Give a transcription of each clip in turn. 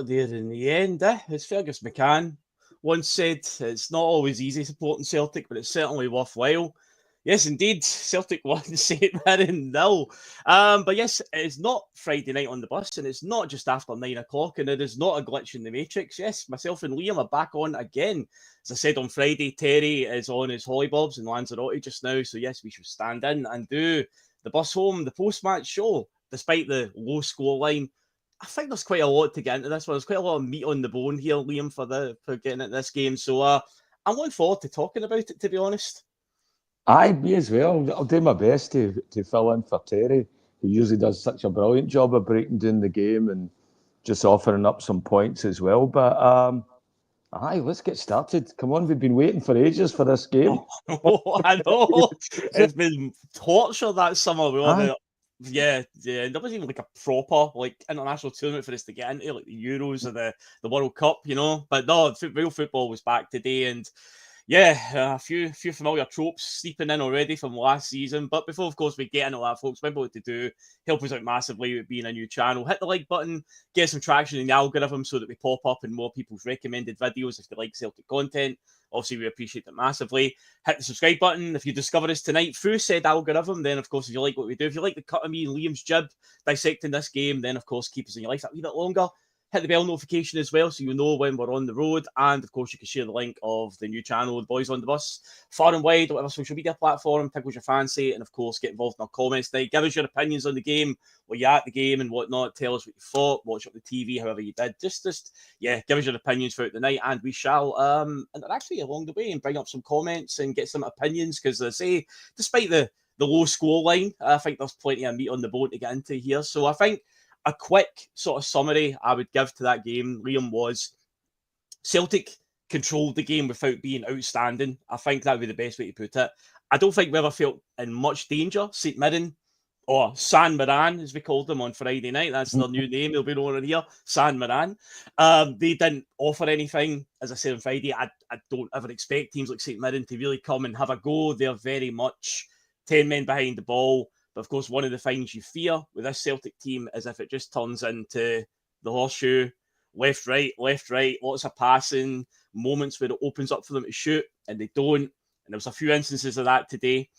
it there in the end, as Fergus McCann once said, it's not always easy supporting Celtic, but it's certainly worthwhile. Yes, indeed, Celtic won, St Mirren 0. But yes, it's not Friday night on the bus, and it's not just after 9 o'clock, and it is not a glitch in the Matrix. Yes, myself and Liam are back on again. As I said on Friday, Terry is on his hollybobs in Lanzarote just now, so yes, we should stand in and do the bus home, the post-match show, despite the low scoreline. I think there's quite a lot to get into this one. There's quite a lot of meat on the bone here, Liam, for getting into this game. So I'm looking forward to talking about it, to be honest. Aye, me as well. I'll do my best to fill in for Terry, who usually does such a brilliant job of breaking down the game and just offering up some points as well. But aye, let's get started. Come on, we've been waiting for ages for this game. Oh, I know. It's been torture that summer. Yeah, there wasn't even like a proper international tournament for us to get into, like the Euros or the World Cup, you know. But no, real football was back today, and yeah, a few familiar tropes sleeping in already from last season. But before, of course, we get into that, folks, remember what to do. Help us out massively with being a new channel. Hit the like button, get some traction in the algorithm so that we pop up in more people's recommended videos if they like Celtic content. Obviously, we appreciate it massively. Hit the subscribe button. If you discover us tonight through said algorithm, then, of course, if you like what we do, if you like the cut of me and Liam's jib dissecting this game, then, of course, keep us in your life that wee bit longer. Hit the bell notification as well so you know when we're on the road. And, of course, you can share the link of the new channel, the Boys on the Bus, far and wide, whatever social media platform tickles your fancy. And, of course, get involved in our comments tonight. Give us your opinions on the game, where you're at the game and whatnot. Tell us what you thought. Watch up the TV, however you did. Just give us your opinions throughout the night. And we shall interact with you along the way and bring up some comments and get some opinions. Because, as I say, despite the low score line, I think there's plenty of meat on the bone to get into here. So I think a quick sort of summary I would give to that game, Liam, was Celtic controlled the game without being outstanding. I think that would be the best way to put it. I don't think we ever felt in much danger. St Mirren, or San Mirren, as we called them on Friday night. That's their new name. They'll be known in here. San Mirren. They didn't offer anything. As I said on Friday, I don't ever expect teams like St Mirren to really come and have a go. They're very much 10 men behind the ball. But, of course, one of the things you fear with this Celtic team is if it just turns into the horseshoe, left, right, lots of passing, moments where it opens up for them to shoot, and they don't. And there was a few instances of that today.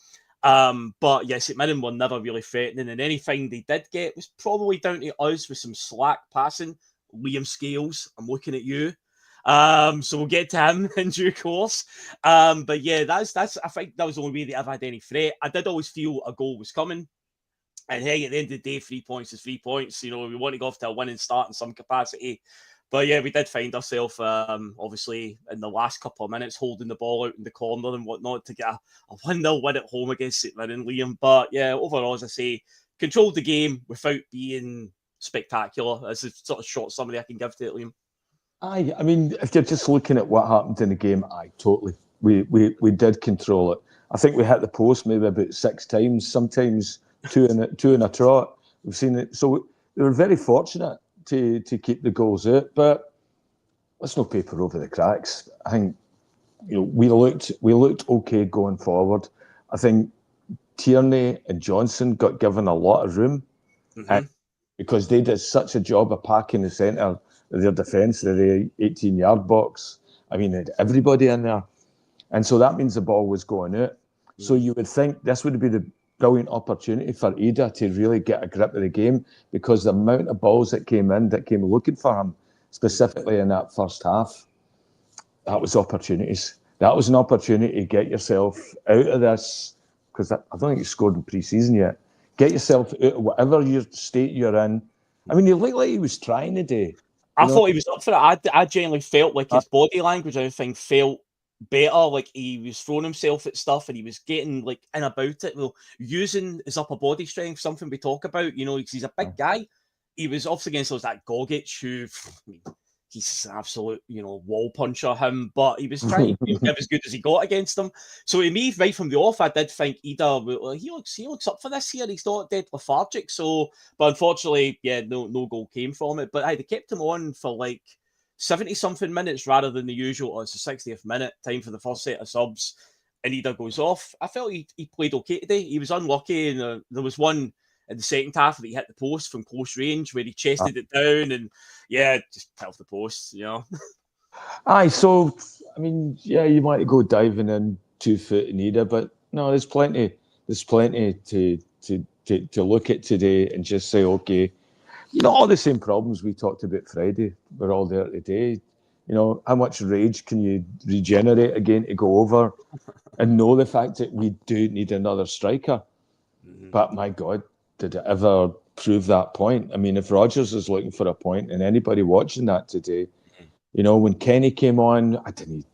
But, yes, St Mirren were never really threatening, and anything they did get was probably down to us with some slack passing. Liam Scales, I'm looking at you. So we'll get to him in due course. But yeah, that's I think that was the only way they ever had any threat. I did always feel a goal was coming. And hey, at the end of the day, 3 points is 3 points. You know, we want to go off to a winning start in some capacity. But yeah, we did find ourselves, obviously, in the last couple of minutes, holding the ball out in the corner and whatnot to get a 1-0 win at home against St Mirren, Liam. But yeah, overall, as I say, controlled the game without being spectacular. That's a sort of short summary I can give to it, Liam. Aye, I mean, if you're just looking at what happened in the game, aye, totally. We did control it. I think we hit the post maybe about 6 times, sometimes two in a trot. We've seen it. So we were very fortunate to keep the goals out, but let's not paper over the cracks. I think, you know, we looked okay going forward. I think Tierney and Johnson got given a lot of room because they did such a job of packing the centre of their defence, the 18-yard box. I mean, everybody in there. And so that means the ball was going out. So you would think this would be the brilliant opportunity for Ida to really get a grip of the game, because the amount of balls that came looking for him, specifically in that first half, that was opportunities. That was an opportunity to get yourself out of this, because I don't think you scored in pre-season yet. Get yourself out of whatever your state you're in. I mean, he looked like he was trying today. I thought he was up for it. I genuinely felt like his body language and everything felt better. Like he was throwing himself at stuff and he was getting like in about it. Well, using his upper body strength, something we talk about, you know, because he's a big guy. He was obviously against those that Gogic, who he's an absolute, you know, wall puncher, him, but he was trying to give as good as he got against them. So to me, right from the off, I did think Ida, he looks up for this here. He's not dead lethargic. So, but unfortunately, yeah, no goal came from it. But they kept him on for like 70-something minutes rather than the usual. It's the 60th minute, time for the first set of subs, and Ida goes off. I felt he played okay today. He was unlucky, and there was one in the second half that he hit the post from close range where he chested it down and just pelted the post, Aye, so I mean, you might go diving in 2 foot in either, but no, there's plenty to look at today and just say, okay, all the same problems we talked about Friday, we're all there today. How much rage can you regenerate again to go over and know the fact that we do need another striker? Mm-hmm. But my God, did it ever prove that point? I mean, if Rodgers is looking for a point, and anybody watching that today, when Kenny came on, I didn't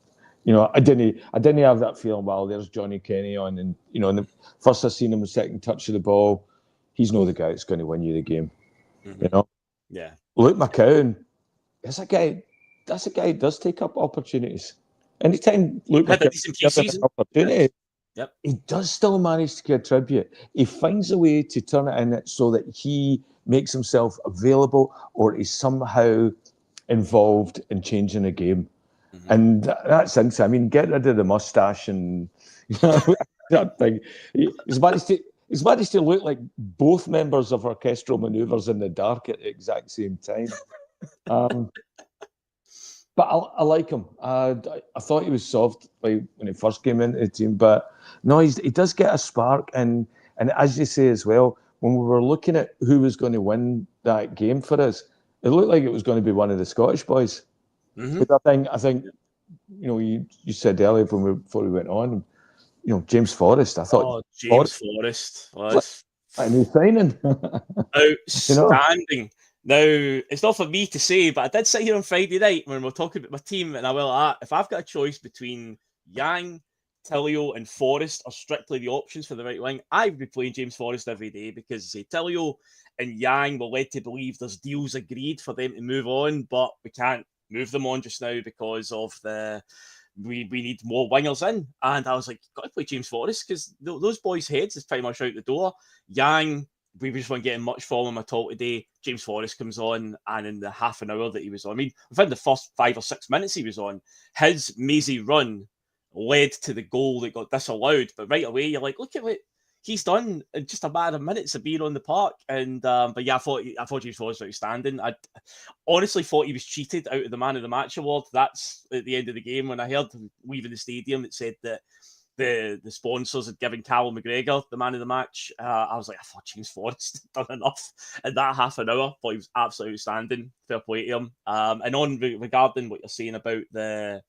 have that feeling. Well, there's Johnny Kenny on, and in the first I seen him, the second touch of the ball, he's no the guy that's going to win you the game. Mm-hmm. Yeah. Luke McCowan, that's a guy who does take up opportunities. Anytime Luke McCowan gets an opportunity, he does still manage to contribute. He finds a way to turn it in so that he makes himself available, or he's somehow involved in changing a game. Mm-hmm. And that's interesting. I mean, get rid of the mustache and that thing. He's managed to look like both members of orchestral manoeuvres in the dark at the exact same time. But I like him. I thought he was soft when he first came into the team, but no, he does get a spark. And as you say as well, when we were looking at who was going to win that game for us, it looked like it was going to be one of the Scottish boys. Mm-hmm. But I think you said earlier before we went on, James Forrest. I thought James Forrest was a new signing. Outstanding. Now, it's not for me to say, but I did sit here on Friday night when we were talking about my team, and I will if I've got a choice between Yang, Tilio, and Forrest are strictly the options for the right wing, I would be playing James Forrest every day because Tilio and Yang were led to believe there's deals agreed for them to move on, but we can't move them on just now because of we need more wingers in. And I was like, got to play James Forrest because those boys' heads is pretty much out the door. Yang, we just weren't getting much from him at all today. James Forrest comes on, and in the half an hour that he was on, I mean, within the first 5 or 6 minutes he was on, his mazy run led to the goal that got disallowed. But right away, you're like, look at what he's done in just a matter of minutes of being on the park. And but yeah, I thought James Forrest was outstanding. I honestly thought he was cheated out of the Man of the Match award. That's at the end of the game when I heard leaving the stadium, it said that the sponsors had given Callum McGregor the Man of the Match. I was like, I thought James Forrest had done enough in that half an hour. Thought he was absolutely outstanding. Fair play to him. And on regarding what you're saying about the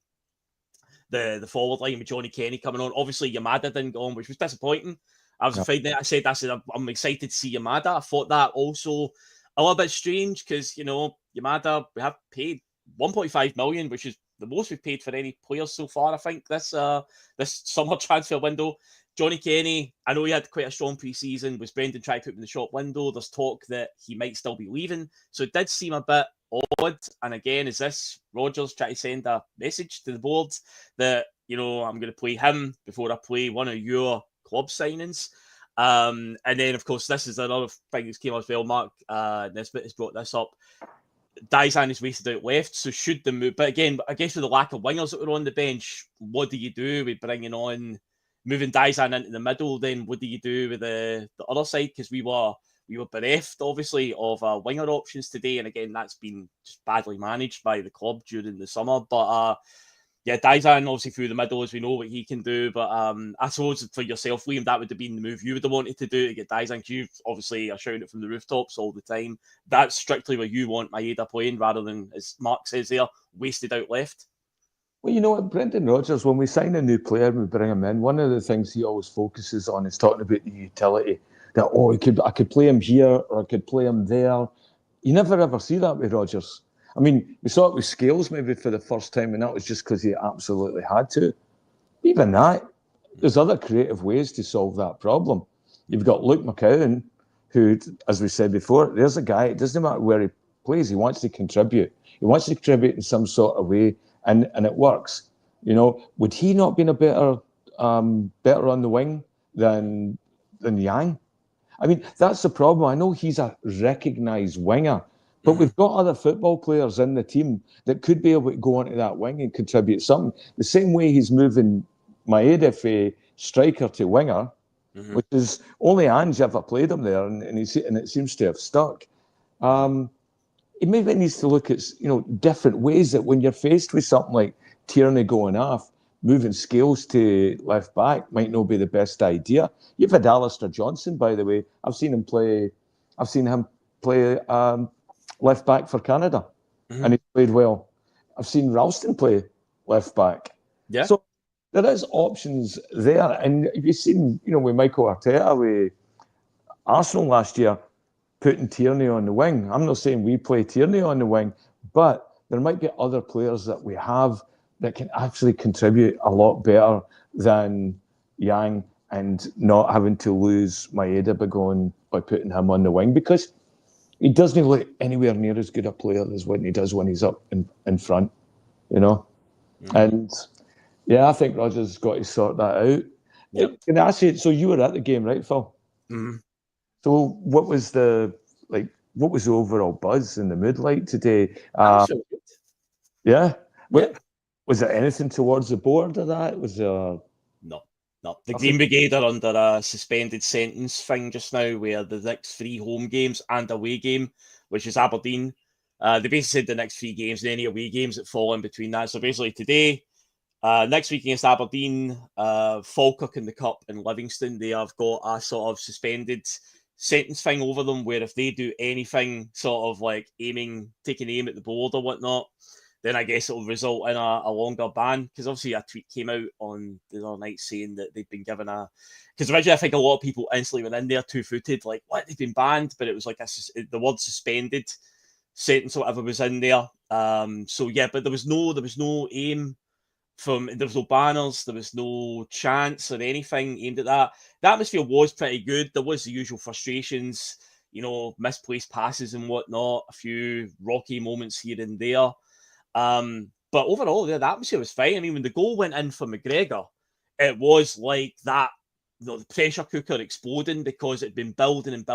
forward line with Johnny Kenny coming on, obviously Yamada didn't go on, which was disappointing. I was afraid that I said I'm excited to see Yamada. I thought that also a little bit strange because Yamada, we have paid 1.5 million, which is the most we've paid for any players so far, I think, this summer transfer window. Johnny Kenny, I know he had quite a strong pre-season. Was Brendan trying to put him in the shop window? There's talk that he might still be leaving. So it did seem a bit odd. And again, is this Rodgers trying to send a message to the board that, I'm going to play him before I play one of your club signings? And then, of course, this is another thing that came as well. Mark Nesbitt has brought this up. Dizan is wasted out left, so should the move. But again, I guess with the lack of wingers that were on the bench, what do you do with moving Dizan into the middle? Then what do you do with the other side? Because we were bereft, obviously, of winger options today, and again, that's been just badly managed by the club during the summer. But Dizan obviously through the middle, as we know what he can do. But I suppose for yourself, Liam, that would have been the move you would have wanted to do to get Dizan, because you obviously are shouting it from the rooftops all the time. That's strictly where you want Maeda playing, rather than, as Mark says there, wasted out left. Well, you know what, Brendan Rodgers, when we sign a new player and we bring him in, one of the things he always focuses on is talking about the utility. That, I could play him here or I could play him there. You never ever see that with Rodgers. I mean, we saw it with Scales maybe for the first time, and that was just because he absolutely had to. Even that, there's other creative ways to solve that problem. You've got Luke McCowan, who, as we said before, there's a guy, it doesn't matter where he plays, he wants to contribute. He wants to contribute in some sort of way, and it works. Would he not been a better on the wing than Yang? I mean, that's the problem. I know he's a recognised winger, but we've got other football players in the team that could be able to go onto that wing and contribute something. The same way he's moving Maeda from striker to winger, which is only Ange ever played him there, and it seems to have stuck. He maybe needs to look at different ways that when you're faced with something like Tierney going off, moving Scales to left back might not be the best idea. You've had Alistair Johnson, by the way. I've seen him play left back for Canada, and he played well. I've seen Ralston play left back. Yeah. So there is options there, and if you've seen, with Michael Arteta with Arsenal last year, putting Tierney on the wing. I'm not saying we play Tierney on the wing, but there might be other players that we have that can actually contribute a lot better than Yang, and not having to lose Maeda by putting him on the wing, because he doesn't look anywhere near as good a player as when he does when he's up in front, And yeah, I think Rodgers got to sort that out. Yep. Can I ask you, so you were at the game, right, Phil? Mm-hmm. So what was the overall buzz in the mood like today? Yeah. Was there anything towards the board of that? Was there? No. The Green Brigade are under a suspended sentence thing just now, where the next 3 home games and away game, which is Aberdeen, they basically said the next 3 games and any away games that fall in between that. So basically today, next week against Aberdeen, Falkirk in the Cup and Livingston, they have got a sort of suspended sentence thing over them, where if they do anything sort of like taking aim at the board or whatnot, then I guess it'll result in a longer ban. Because obviously a tweet came out on the other night saying that they've been given because originally I think a lot of people instantly went in there two-footed, like, what, they've been banned? But it was like the word suspended sentence or whatever was in there. So yeah, but there was no aim there was no banners, there was no chants or anything aimed at that. The atmosphere was pretty good. There was the usual frustrations, misplaced passes and whatnot, a few rocky moments here and there. But overall, the atmosphere was fine. I mean, when the goal went in for McGregor, it was like that, the pressure cooker exploding, because it had been building and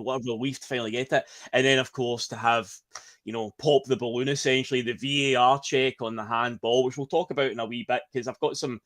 what a relief to finally get it. And then, of course, to have, pop the balloon, essentially, the VAR check on the handball, which we'll talk about in a wee bit, because I've got some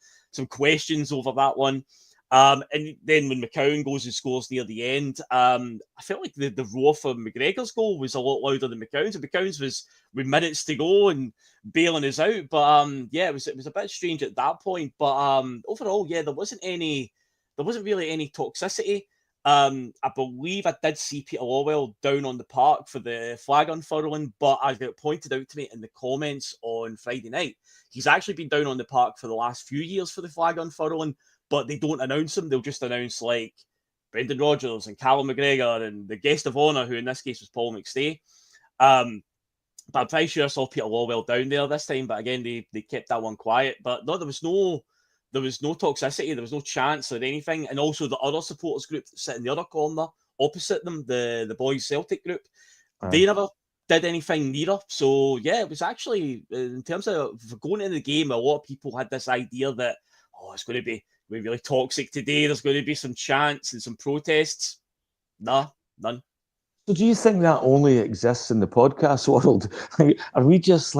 questions over that one. And then when McCowan goes and scores near the end, I felt like the roar for McGregor's goal was a lot louder than McCowan's. And McCowan's was with minutes to go and bailing us out. But yeah, it was a bit strange at that point. But overall, yeah, there wasn't really any toxicity. I believe I did see Peter Lawwell down on the park for the flag unfurling, but as it pointed out to me in the comments on Friday night, he's actually been down on the park for the last few years for the flag unfurling, but they don't announce him. They'll just announce like Brendan Rodgers and Callum McGregor and the guest of honour, who in this case was Paul McStay. But I'm pretty sure I saw Peter Lawwell down there this time, but again, they kept that one quiet. But no, there was no toxicity, there was no chance or anything. And also the other supporters group that sit in the other corner opposite them, the Bhoys Celtic group, they never did anything neither. So yeah, it was actually, in terms of going into the game, a lot of people had this idea that, it's going to be really toxic today, there's going to be some chants and some protests. Nah, none. So do you think that only exists in the podcast world? Are we just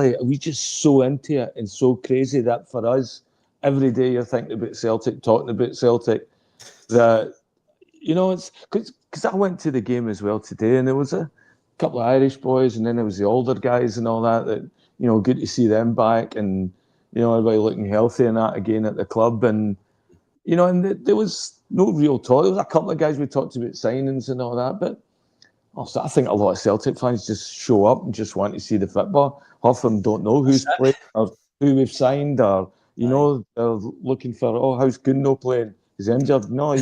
so into it and so crazy that for us, every day you're thinking about Celtic, talking about Celtic, that, it's because I went to the game as well today, and there was a couple of Irish boys, and then there was the older guys and all that, good to see them back, and, everybody looking healthy and that again at the club. And, and there was no real talk. There was a couple of guys we talked about signings and all that, but also I think a lot of Celtic fans just show up and just want to see the football. Half of them don't know who's playing or who we've signed, or they're looking for, how's Gunno playing? He's injured. No,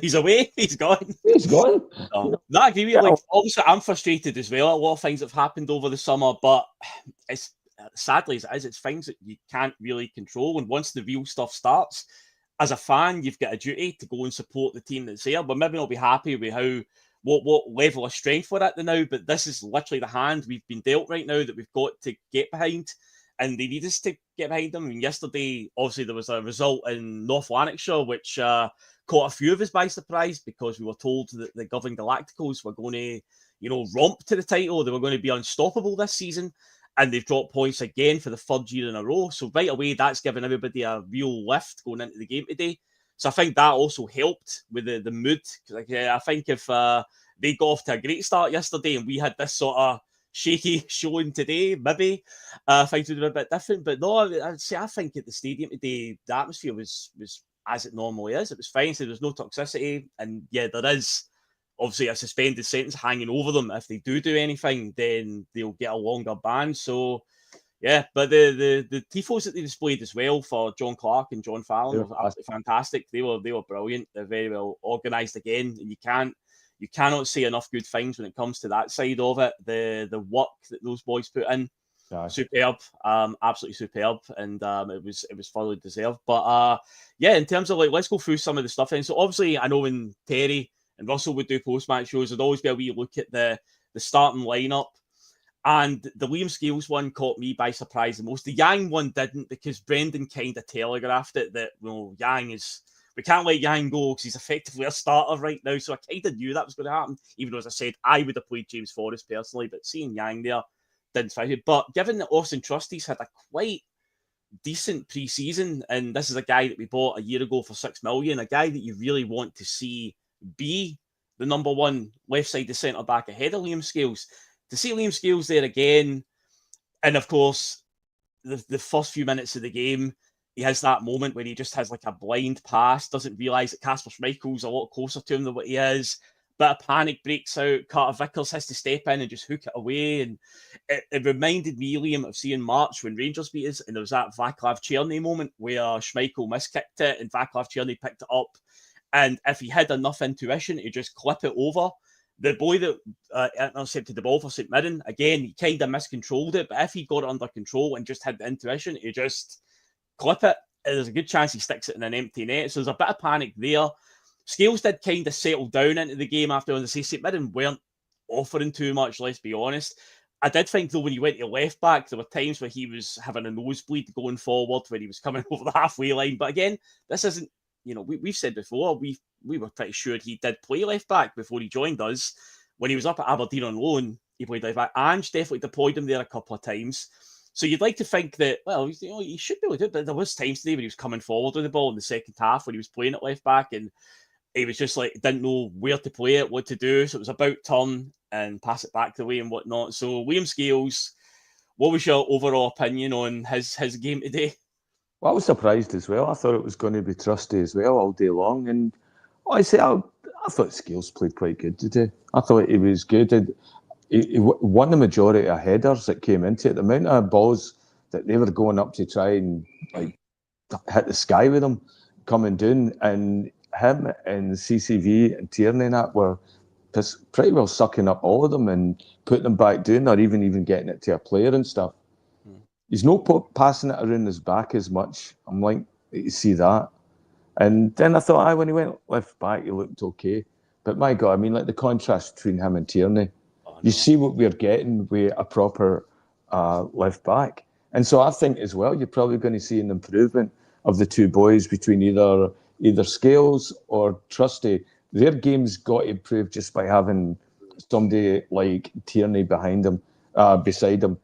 he's away. He's gone. He's gone. No, I agree with you. Like, obviously, I'm frustrated as well. A lot of things have happened over the summer, but it's sadly as it is, it's things that you can't really control. And once the real stuff starts, as a fan, you've got a duty to go and support the team that's there. But maybe not be happy with what level of strength we're at now. But this is literally the hand we've been dealt right now that we've got to get behind. And they need us to get behind them. I mean, yesterday, obviously, there was a result in North Lanarkshire, which caught a few of us by surprise, because we were told that the Govan Galacticos were going to, romp to the title. They were going to be unstoppable this season. And they've dropped points again for the third year in a row. So right away, that's given everybody a real lift going into the game today. So I think that also helped with the mood. Like, I think if they got off to a great start yesterday and we had this sort of shaky showing today, maybe things would have been a bit different. But no, I'd say I think at the stadium today, the atmosphere was as it normally is. It was fine. So there's no toxicity. And yeah, there is obviously a suspended sentence hanging over them. If they do anything, then they'll get a longer ban. So yeah, but the tifos that they displayed as well for John Clark and John Fallon were absolutely fantastic. They were brilliant. They're very well organised again, and you cannot say enough good things when it comes to that side of it. The work that those boys put in, superb, absolutely superb, and it was thoroughly deserved. But yeah, in terms of like, let's go through some of the stuff. And so obviously, I know when Terry and Russell would do post-match shows, there'd always be a wee look at the starting lineup. And the Liam Scales one caught me by surprise the most. The Yang one didn't, because Brendan kind of telegraphed it that, well, we can't let Yang go because he's effectively a starter right now. So I kind of knew that was going to happen, even though, as I said, I would have played James Forrest personally, but seeing Yang there didn't fit it. But given that Austin Trustee's had a quite decent pre-season, and this is a guy that we bought a year ago for $6 million, a guy that you really want to see be the number one left-sided centre-back ahead of Liam Scales. To see Liam Scales there again, and of course, the first few minutes of the game, he has that moment where he just has like a blind pass, doesn't realise that Kasper Schmeichel's a lot closer to him than what he is. But a panic breaks out. Carter Vickers has to step in and just hook it away. And it reminded me, Liam, of seeing March when Rangers beat us, and there was that Vaclav Černý moment where Schmeichel miskicked it and Vaclav Černý picked it up. And if he had enough intuition to just clip it over, the boy that intercepted the ball for St Mirren, again, he kind of miscontrolled it, but if he got it under control and just had the intuition to just clip it, there's a good chance he sticks it in an empty net. So there's a bit of panic there. Scales did kind of settle down into the game after, as I say, St Mirren weren't offering too much, let's be honest. I did think, though, when he went to left back, there were times where he was having a nosebleed going forward, when he was coming over the halfway line. But again, this isn't, we've said before, we were pretty sure he did play left back before he joined us. When he was up at Aberdeen on loan, he played left back. Ange definitely deployed him there a couple of times. So you'd like to think that, well, he should be able to do it. But there was times today when he was coming forward with the ball in the second half when he was playing at left back, and he was just like, didn't know where to play it, what to do. So it was about turn and pass it back the way and whatnot. So Liam Scales, what was your overall opinion on his game today? Well, I was surprised as well. I thought it was going to be Trusty as well all day long. And I thought Scales played quite good today. I thought he was good. He won the majority of headers that came into it. The amount of balls that they were going up to try and like hit the sky with them coming down, and him and CCV and Tierney and that were pretty well sucking up all of them and putting them back down, or even getting it to a player and stuff. He's not passing it around his back as much. I'm like, you see that. And then I thought, when he went left back, he looked okay. But my God, I mean, like the contrast between him and Tierney. You see what we're getting with a proper left back. And so I think as well, you're probably going to see an improvement of the two boys between either Scales or Trusty. Their game's got to improve just by having somebody like Tierney behind him, beside him.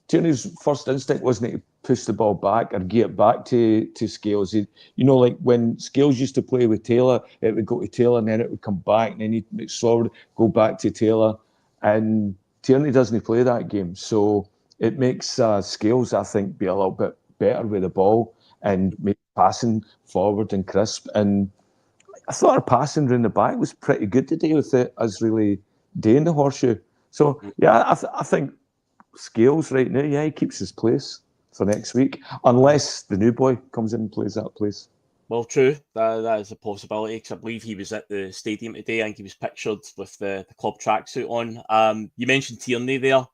Tierney's first instinct wasn't to push the ball back or get it back to Scales. Like when Scales used to play with Taylor, it would go to Taylor and then it would come back, and then he'd make forward, go back to Taylor. And Tierney doesn't play that game. So it makes Scales, I think, be a little bit better with the ball and make passing forward and crisp. And I thought our passing around the back was pretty good today with us really doing the horseshoe. So, yeah, I think Scales right now, he keeps his place for next week, unless the new boy comes in and plays that place. Well, true. That is a possibility, because I believe he was at the stadium today. I think he was pictured with the club tracksuit on. You mentioned Tierney there.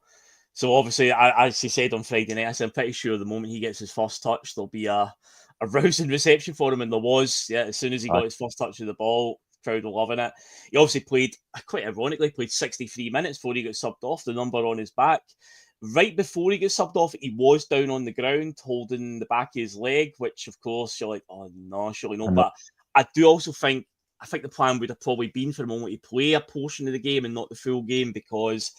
So obviously, as he said on Friday night, I said I'm pretty sure the moment he gets his first touch, there'll be a rousing reception for him. And there was, as soon as he got his first touch of the ball, crowd were loving it. He obviously played, quite ironically, 63 minutes before he got subbed off, the number on his back. Right before he gets subbed off, he was down on the ground holding the back of his leg, which, of course, you're like, oh, no, surely no. But I do also think the plan would have probably been for a moment to play a portion of the game and not the full game, because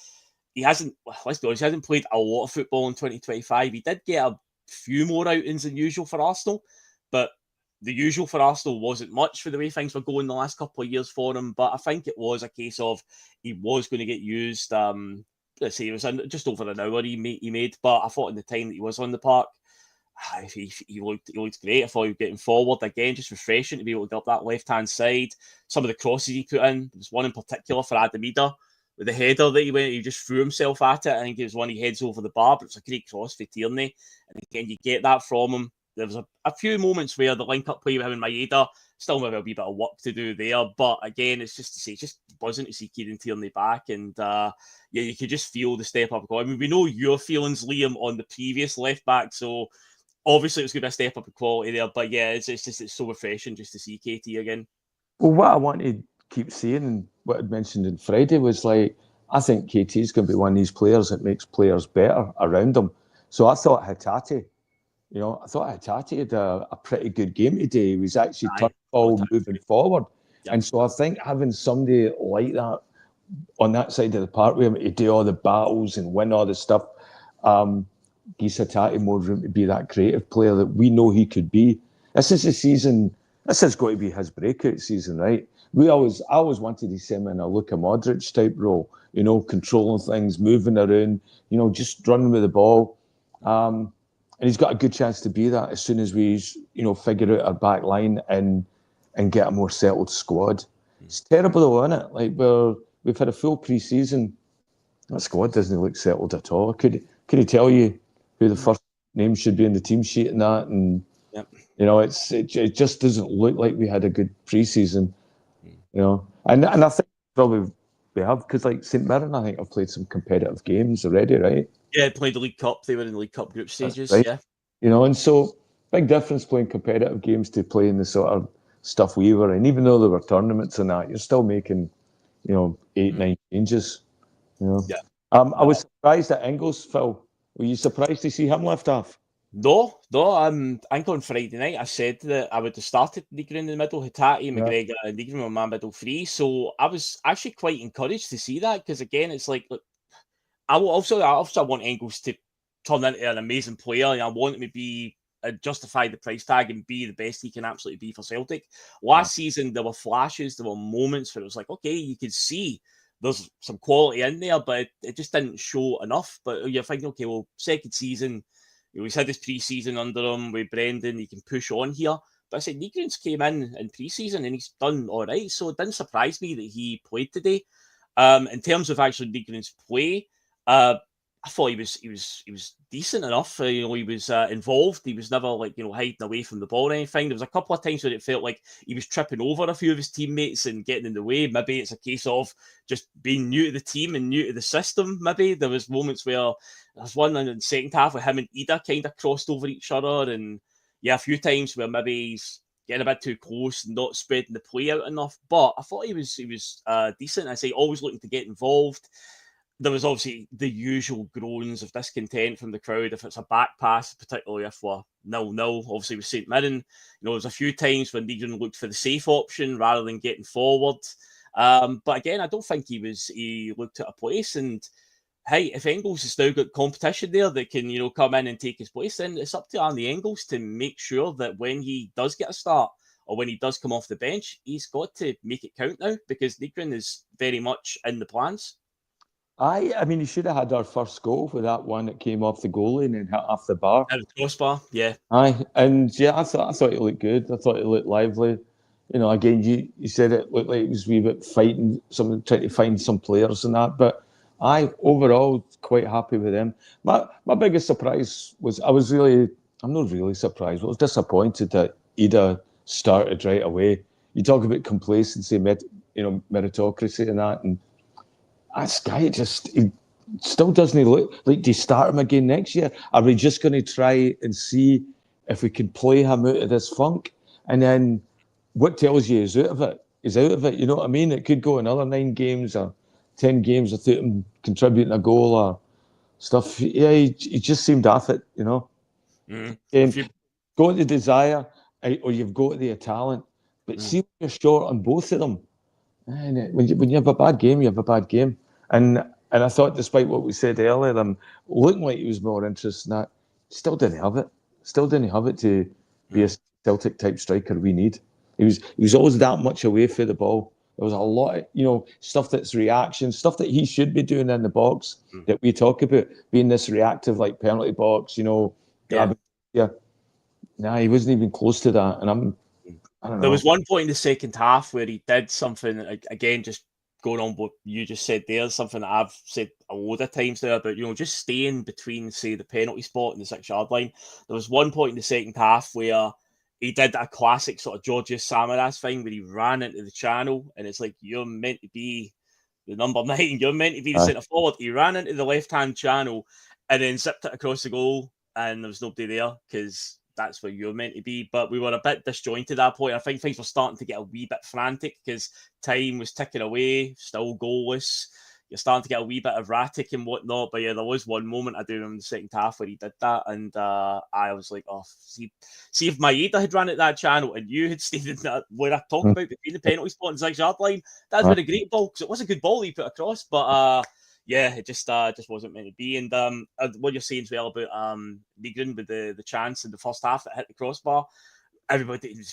he hasn't, let's be honest, he hasn't played a lot of football in 2025. He did get a few more outings than usual for Arsenal, but the usual for Arsenal wasn't much for the way things were going the last couple of years for him, but I think it was a case of he was going to get used. Let's say it was just over an hour he made, but I thought in the time that he was on the park, he looked great. I thought he was getting forward again, just refreshing to be able to get up that left-hand side. Some of the crosses he put in, there was one in particular for Adamida with the header that he just threw himself at it. I think it was one he heads over the bar, but it was a great cross for Tierney. And again, you get that from him. There was a few moments where the link-up play with him and Maeda still maybe a wee bit of work to do there. But again, it's just to say, it's just buzzing to see Kieran Tierney back. And you could just feel the step up. I mean, we know your feelings, Liam, on the previous left-back. So obviously it was going to be a step up in quality there. But yeah, it's so refreshing just to see KT again. Well, what I want to keep saying and what I'd mentioned on Friday was like, I think KT is going to be one of these players that makes players better around him. So I thought Hatate, Hatate had a pretty good game today. He was actually turning ball moving forward. Yep. And so I think having somebody like that on that side of the park with him to do all the battles and win all the stuff, gives Hatate more room to be that creative player that we know he could be. This is the season. This has got to be his breakout season, right? I always wanted to see him in a Luka Modric type role, controlling things, moving around, just running with the ball. And he's got a good chance to be that as soon as we, figure out our back line and get a more settled squad. It's terrible though, isn't it? Like we've had a full pre-season. That squad doesn't look settled at all. Could he tell you who the first name should be in the team sheet and that? And yep. It just doesn't look like we had a good pre-season. And I think probably we have, because like St Mirren, I think I've played some competitive games already, right? Yeah, played the League Cup. They were in the League Cup group stages. Right. Yeah, and so big difference playing competitive games to playing the sort of stuff we were in. Even though there were tournaments and that, you're still making 8-9 changes. Yeah. I was surprised at Ingles, Phil. Were you surprised to see him left off? No. I think on Friday night I said that I would have started Reegan in the middle, Hatate, McGregor, and Reegan were my middle three. So I was actually quite encouraged to see that, because again, it's like, look, I also want Engels to turn into an amazing player, and I want him to be justify the price tag and be the best he can absolutely be for Celtic. Last season, there were flashes, there were moments where it was like, okay, you could see there's some quality in there, but it just didn't show enough. But you're thinking, okay, well, second season, he's had his pre-season under him with Brendan, he can push on here. But I said, Reegan's came in pre-season and he's done all right, so it didn't surprise me that he played today. In terms of actually Reegan's play, I thought he was decent enough. He was involved. He was never hiding away from the ball or anything. There was a couple of times where it felt like he was tripping over a few of his teammates and getting in the way. Maybe it's a case of just being new to the team and new to the system. Maybe there was moments where there was one in the second half where him and Ida kind of crossed over each other, and a few times where maybe he's getting a bit too close, not spreading the play out enough. But I thought he was decent. I say always looking to get involved. There was obviously the usual groans of discontent from the crowd if it's a back pass, particularly if we're 0-0, obviously with St Mirren. There's a few times when Reegan looked for the safe option rather than getting forward. But again, I don't think he looked at a place. And hey, if Engels has now got competition there that can, come in and take his place, then it's up to Andy Engels to make sure that when he does get a start or when he does come off the bench, he's got to make it count now, because Reegan is very much in the plans. I mean, he should have had our first goal with that one that came off the goalie and then hit off the bar. At the crossbar, yeah. Aye, and yeah, I thought it looked good. I thought it looked lively. Again, you said it looked like it was a wee bit fighting, trying to find some players and that. But overall quite happy with them. My biggest surprise was I'm not really surprised, but I was disappointed that Ida started right away. You talk about complacency, meritocracy and that, and this guy he still doesn't look like. Do you start him again next year? Are we just going to try and see if we can play him out of this funk? And then what tells you he's out of it? He's out of it. You know what I mean? It could go another 9 games or 10 games without him contributing a goal or stuff. Yeah, he just seemed off it, And got the desire, or you've got the talent, but see when you're short on both of them. And when you have a bad game, you have a bad game. And I thought, despite what we said earlier, I'm looking like he was more interested in that. Still didn't have it. Still didn't have it to be a Celtic type striker we need. He was always that much away from the ball. There was a lot of, stuff that's reaction, stuff that he should be doing in the box that we talk about, being this reactive, like penalty box, grabbing. Yeah. Nah, he wasn't even close to that. And I don't know. There was one point in the second half where he did something, again, just going on what you just said there, something that I've said a load of times there about, just staying between, say, the penalty spot and the 6-yard line. There was one point in the second half where he did a classic sort of Georgios Samaras thing where he ran into the channel, and it's like, you're meant to be the number 9, you're meant to be the centre forward. He ran into the left-hand channel and then zipped it across the goal, and there was nobody there because that's where you're meant to be. But we were a bit disjointed at that point. I think things were starting to get a wee bit frantic because time was ticking away, still goalless. You're starting to get a wee bit erratic and whatnot. But yeah, there was one moment I do remember in the second half where he did that, and I was like, oh, see if Maeda had ran at that channel and you had stayed in that where I talked about between the penalty spot and 6-yard line, that'd been a great ball because it was a good ball he put across, but yeah, it just wasn't meant to be. And what you're saying as well about Reegan with the chance in the first half that hit the crossbar,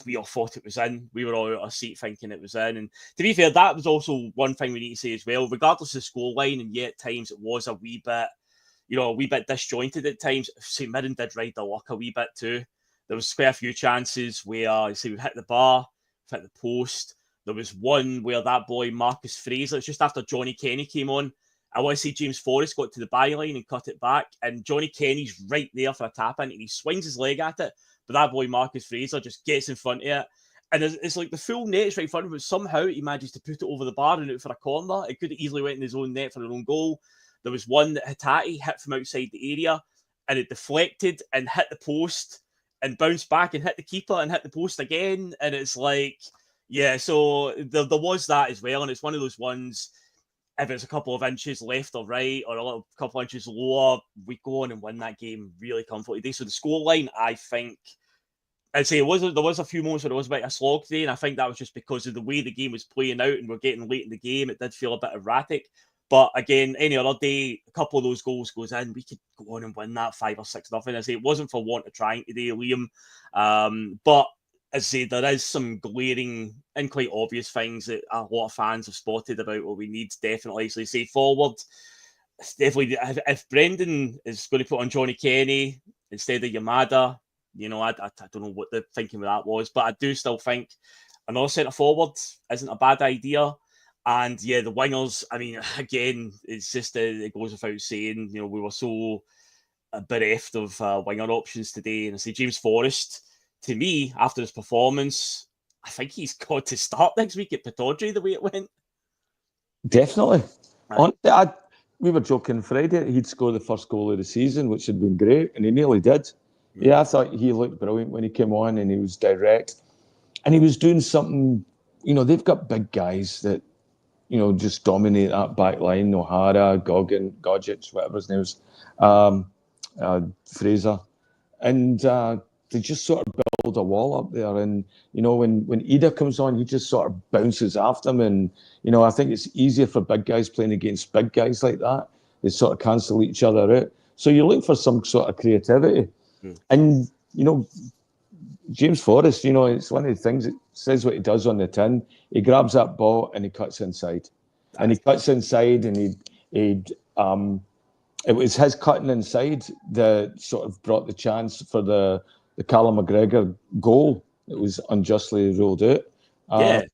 we all thought it was in. We were all out of our seat thinking it was in. And to be fair, that was also one thing we need to say as well. Regardless of the scoreline, and yet at times it was a wee bit disjointed at times. St Mirren did ride the luck a wee bit too. There was quite a few chances where we've hit the bar, we've hit the post. There was one where that boy Marcus Fraser, it's just after Johnny Kenny came on, I want to say James Forrest got to the byline and cut it back, and Johnny Kenny's right there for a tap in, and he swings his leg at it, but that boy Marcus Fraser just gets in front of it, and it's like the full net's right in front of him, but somehow he manages to put it over the bar and out for a corner. It could have easily went in his own net for an own goal. There was one that Hatate hit from outside the area, and it deflected and hit the post and bounced back and hit the keeper and hit the post again, and it's like, yeah, so there was that as well, and it's one of those ones, if it's a couple of inches left or right or a couple of inches lower, we go on and win that game really comfortably. So the scoreline, I think, I'd say there was a few moments where it was a bit of a slog today, and I think that was just because of the way the game was playing out and we're getting late in the game. It did feel a bit erratic. But again, any other day, a couple of those goals goes in, we could go on and win that 5 or 6-0. I say it wasn't for want of trying today, Liam. But as I say, there is some glaring and quite obvious things that a lot of fans have spotted about what we need definitely. So say forward, definitely if Brendan is going to put on Johnny Kenny instead of Yamada, I don't know what the thinking with that was, but I do still think another centre forward isn't a bad idea. And yeah, the wingers, I mean, again, it's just it goes without saying, we were so bereft of winger options today. And I say James Forrest, to me, after his performance, I think he's got to start next week at Pittodrie the way it went. Definitely. Right. We were joking Friday he'd score the first goal of the season, which had been great, and he nearly did. Yeah, I thought he looked brilliant when he came on, and he was direct. And he was doing something, they've got big guys that, just dominate that back line. O'Hara, Goggin, Gogic, whatever his name is, Fraser. And they just sort of build a wall up there. And, when Ida comes on, he just sort of bounces after him. And, I think it's easier for big guys playing against big guys like that. They sort of cancel each other out. So you look for some sort of creativity. And, James Forrest, it's one of the things that says what he does on the tin. He grabs that ball and he cuts inside. And he cuts inside, and it was his cutting inside that sort of brought the chance for the Callum McGregor goal that was unjustly ruled out. And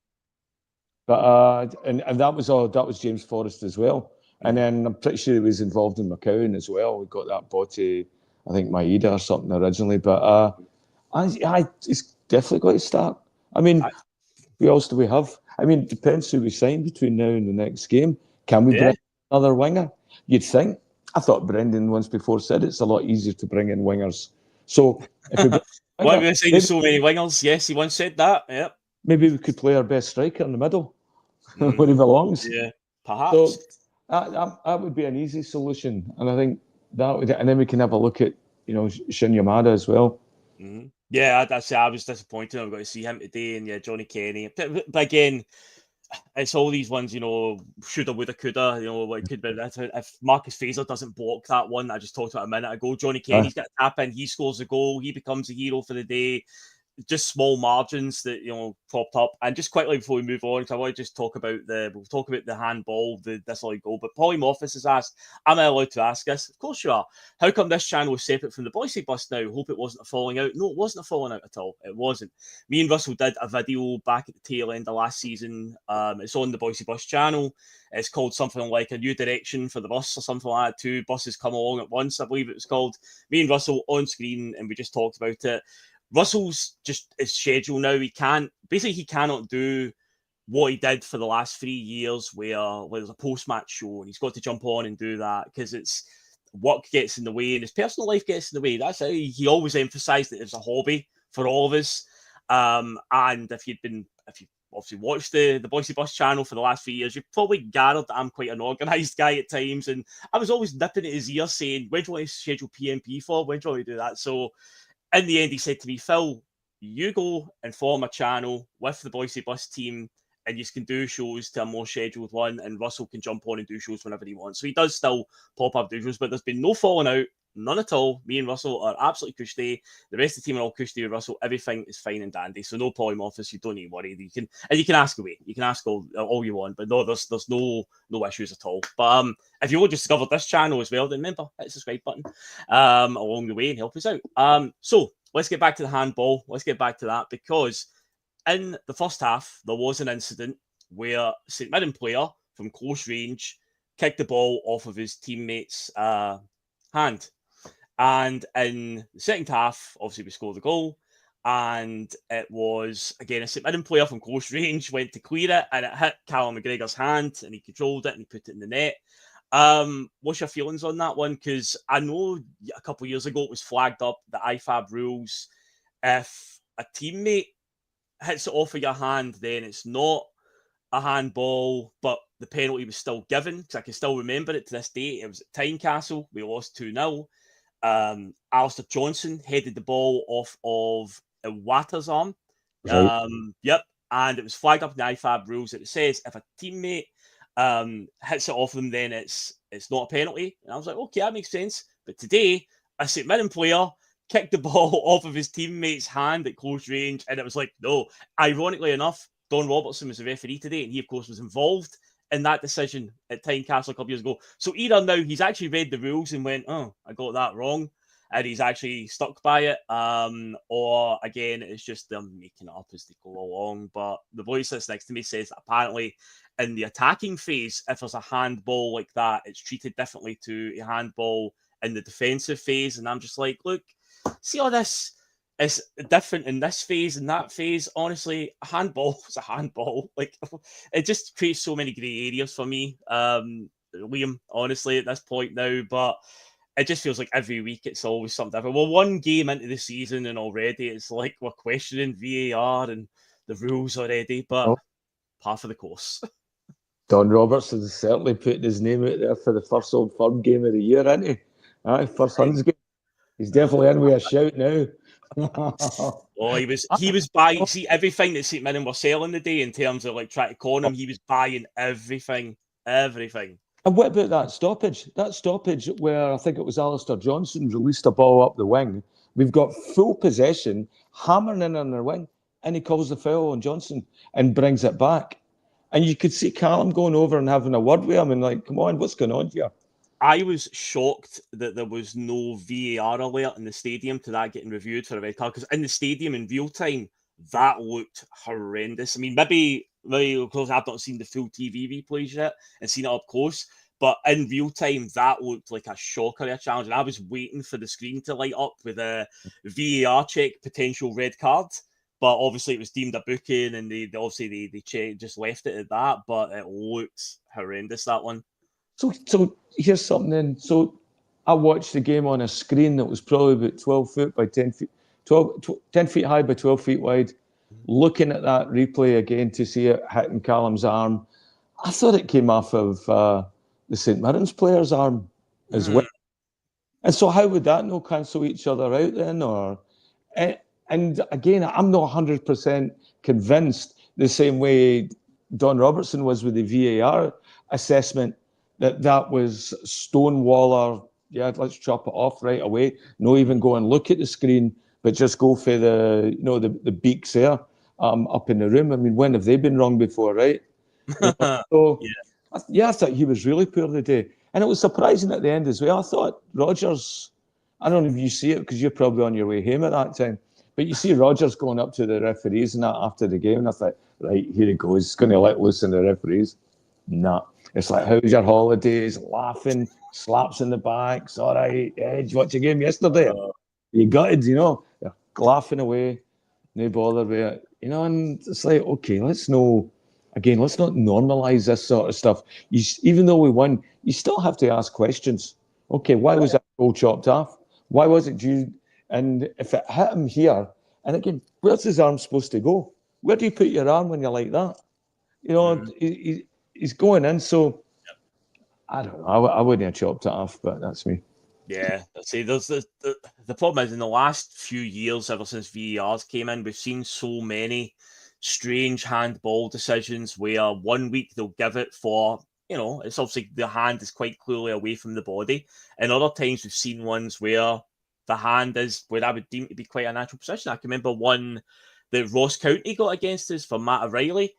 that was James Forrest as well. And then I'm pretty sure he was involved in McCowan as well. We got that ball to, I think, Maeda or something originally. But it's definitely going to start. I mean, who else do we have? I mean, it depends who we sign between now and the next game. Can we bring another winger? You'd think. I thought Brendan once before said it's a lot easier to bring in wingers. So if we why are we signing so many wingers? Yes, he once said that. Yep. Maybe we could play our best striker in the middle where he belongs. Yeah, perhaps. So that would be an easy solution, and I think that would. And then we can have a look at Shin Yamada as well. Mm-hmm. Yeah, I was disappointed. I've got to see him today, and Johnny Kenny. But again, it's all these ones, shoulda, woulda, coulda. What it could be. If Marcus Fraser doesn't block that one I just talked about a minute ago, Johnny Kenny's got a tap in. He scores a goal. He becomes a hero for the day. just small margins that, you know, popped up. And just quickly before we move on, because I want to just talk about the handball, the disallowed goal. But Polymorphus has asked, am I allowed to ask this? Of course you are. How come this channel is separate from the Boise bus now? Hope it wasn't a falling out. No, it wasn't a falling out at all. It wasn't. Me and Russell did a video back at the tail end of last season. It's on the Boise bus channel. It's called something like A New Direction for the Bus or something like that. 2 buses come along at once, I believe it was called. Me and Russell on screen, and we just talked about it. Russell's just his schedule now. He cannot do what he did for the last 3 years, where there's a post-match show and he's got to jump on and do that because it's work gets in the way and his personal life gets in the way. That's how he always emphasised that it was a hobby for all of us. And if you obviously watched the Boise Bus channel for the last 3 years, you've probably gathered that I'm quite an organised guy at times, and I was always nipping at his ear saying, when do you want to schedule PMP for? When do you want to do that? So in the end, he said to me, Phil, you go and form a channel with the Boise Bus team and you can do shows to a more scheduled one, and Russell can jump on and do shows whenever he wants. So he does still pop up do shows, but there's been no falling out, none at all. Me and Russell are absolutely cushy. The rest of the team are all cushy with Russell. Everything is fine and dandy. So no Polymorphus, you don't need to worry. You can ask away. You can ask all you want, but no, there's no issues at all. But if you will discover this channel as well, then remember, hit the subscribe button along the way and help us out. So let's get back to the handball. Let's get back to that, because in the first half, there was an incident where St Mirren player from close range kicked the ball off of his teammate's hand. And in the second half, obviously, we scored the goal. And it was, again, a St Mirren player from close range went to clear it, and it hit Callum McGregor's hand, and he controlled it, and he put it in the net. What's your feelings on that one? Because I know a couple of years ago it was flagged up, the IFAB rules. If a teammate hits it off of your hand, then it's not a handball, but the penalty was still given, because I can still remember it to this day. It was at Tynecastle. We lost 2-0. Alistair Johnson headed the ball off of Iwata's arm. Right. Yep. And it was flagged up in the IFAB rules that it says if a teammate hits it off them, then it's not a penalty. And I was like, okay, that makes sense. But today, a St Mirren player kicked the ball off of his teammate's hand at close range, and it was like, no. Ironically enough, Don Robertson was the referee today, and he, of course, was involved in that decision at Tynecastle a couple of years ago. So either now he's actually read the rules and went, oh, I got that wrong, and he's actually stuck by it, or again, it's just them making it up as they go along. But the voice that's next to me says that apparently in the attacking phase, if there's a handball like that, it's treated differently to a handball in the defensive phase. And I'm just like, look, see all this is different in this phase and that phase. Honestly, a handball is a handball. Like, it just creates so many grey areas for me, Liam, honestly, at this point now. But it just feels like every week it's always something different. Well, one game into the season and already it's like we're questioning VAR and the rules already, but par for the course. Don Robertson is certainly putting his name out there for the first Old Firm game of the year, isn't he? First Huns game. He's definitely in with a shout now. Oh, he was buying, see, everything that St Mirren were selling today in terms of like trying to con him. He was buying everything. And what about that stoppage? That stoppage where I think it was Alistair Johnson released a ball up the wing. We've got full possession, hammering in on their wing, and he calls the foul on Johnson and brings it back. And you could see Callum going over and having a word with him and like, come on, what's going on here? I was shocked that there was no VAR alert in the stadium to that getting reviewed for a red card, because in the stadium in real time, that looked horrendous. I mean, maybe because I've not seen the full TV replays yet and seen it up close, but in real time, that looked like a shocker, a challenge. And I was waiting for the screen to light up with a VAR check, potential red card. But obviously, it was deemed a booking, and they just left it at that. But it looked horrendous, that one. So here's something then. So I watched the game on a screen that was probably about 12 foot by 10 feet, 10 feet high by 12 feet wide. Looking at that replay again to see it hitting Callum's arm, I thought it came off of the St Mirren's player's arm as well. And so how would that not cancel each other out then? Or and again, I'm not 100% convinced the same way Don Robertson was with the VAR assessment, that was Stonewaller, yeah, let's chop it off right away. No even go and look at the screen. but just go for the beaks there up in the room. I mean, when have they been wrong before, right? So I thought he was really poor today, and it was surprising at the end as well. I thought Rodgers. I don't know if you see it because you're probably on your way home at that time, but you see Rodgers going up to the referees and that after the game, and I thought, right, here he goes, he's going to let loose in the referees. Nah, it's like, how's your holidays? Laughing, slaps in the back. It's all right. Hey, did you watch the game yesterday? You gutted, you're laughing away, no bother with it, and it's like, okay, let's not normalize this sort of stuff. Even though we won, you still have to ask questions. Okay, why was that goal chopped off? Why was it due? And if it hit him here, and again, where's his arm supposed to go? Where do you put your arm when you're like that? He's going in, so I don't know. I wouldn't have chopped it off, but that's me. Yeah, see, there's the problem is in the last few years, ever since VARs came in, we've seen so many strange handball decisions where 1 week they'll give it for, it's obviously the hand is quite clearly away from the body, and other times we've seen ones where the hand is where I would deem to be quite a natural position. I can remember one that Ross County got against us for Matt O'Reilly.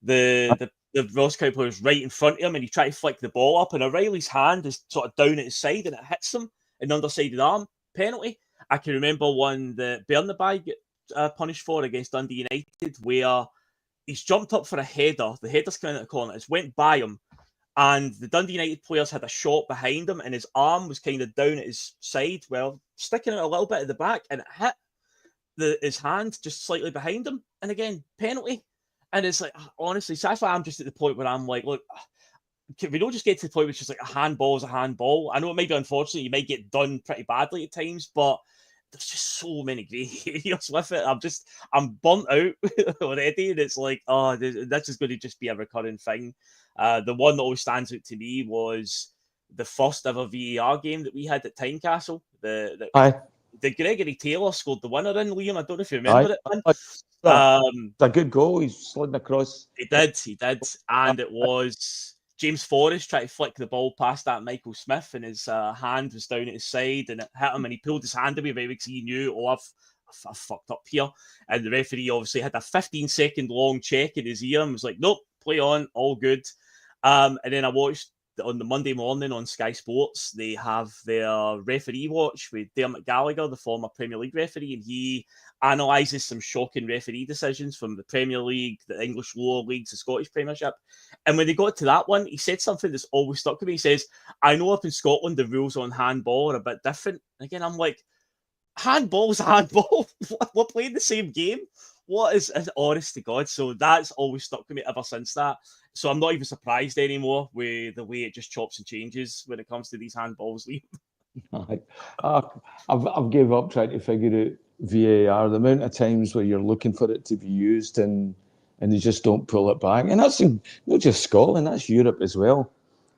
The Ross County player was right in front of him, and he tried to flick the ball up, and O'Reilly's hand is sort of down at his side, and it hits him in the undersided arm. Penalty. I can remember one that Bernabei got punished for against Dundee United, where he's jumped up for a header. The header's coming out of the corner. It's went by him, and the Dundee United players had a shot behind him, and his arm was kind of down at his side, sticking out a little bit at the back, and it hit his hand just slightly behind him. And again, penalty. And it's like, honestly, so that's why I'm just at the point where I'm like, look, can we don't just get to the point where it's just like a handball is a handball? I know it might be unfortunate, you might get done pretty badly at times, but there's just so many grey areas with it. I'm burnt out already, and it's like, this is going to just be a recurring thing. The one that always stands out to me was the first ever VAR game that we had at Tynecastle. The Gregory Taylor scored the winner in, Liam. I don't know if you remember it, man. It's a good goal. He's sliding across. He did. And it was James Forrest tried to flick the ball past that Michael Smith, and his hand was down at his side, and it hit him, and he pulled his hand away because he knew, I've fucked up here. And the referee obviously had a 15-second long check in his ear and was like, nope, play on, all good. And then I watched on the Monday morning on Sky Sports, they have their referee watch with Dermot Gallagher, the former Premier League referee, and he analyses some shocking referee decisions from the Premier League, the English lower leagues, the Scottish Premiership. And when they got to that one, he said something that's always stuck with me. He says, I know up in Scotland, the rules on handball are a bit different. And again, I'm like, handball's a handball. We're playing the same game. What is honest to God? So that's always stuck with me ever since that. So I'm not even surprised anymore with the way it just chops and changes when it comes to these handballs, Liam. I've gave up trying to figure out VAR. The amount of times where you're looking for it to be used and they just don't pull it back. And that's not just Scotland, that's Europe as well.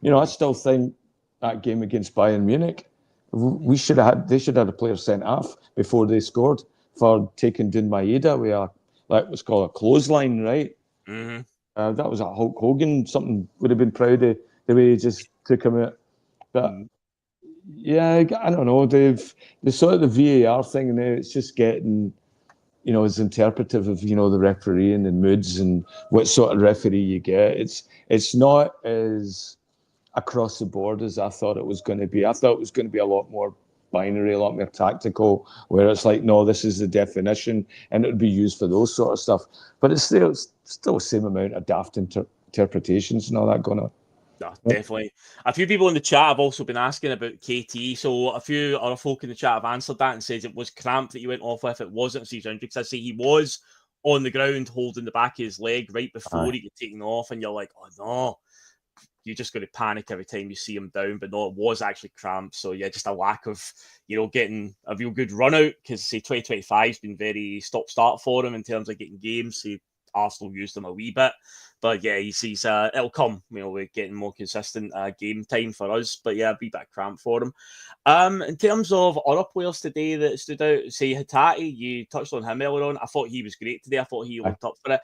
I still think that game against Bayern Munich, they should have had a player sent off before they scored for taking down Maeda with that was called a clothesline, right? Mm-hmm. That was a Hulk Hogan. Something would have been proud of the way he just took him out. But yeah, I don't know. The sort of the VAR thing now, it's just getting, it's interpretive of the refereeing and moods and what sort of referee you get. It's not as across the board as I thought it was going to be. I thought it was going to be a lot more binary, a lot more tactical, where it's like, no, this is the definition, and it would be used for those sort of stuff. But it's still the same amount of daft interpretations and all that going on. No, definitely. A few people in the chat have also been asking about KT. So a few other folk in the chat have answered that and says it was cramp that he went off with. It wasn't a serious injury, because I say he was on the ground holding the back of his leg right before he got taken off, and you're like, oh no. You're just going to panic every time you see him down, but no, it was actually cramped. So yeah, just a lack of, getting a real good run out, because say 2025 has been very stop-start for him in terms of getting games. So Arsenal used him a wee bit, but yeah, he's it'll come. We're getting more consistent game time for us. But yeah, a wee bit of cramp for him. In terms of other players today that stood out, say Hatate, you touched on him earlier on. I thought he was great today. I thought he looked up for it.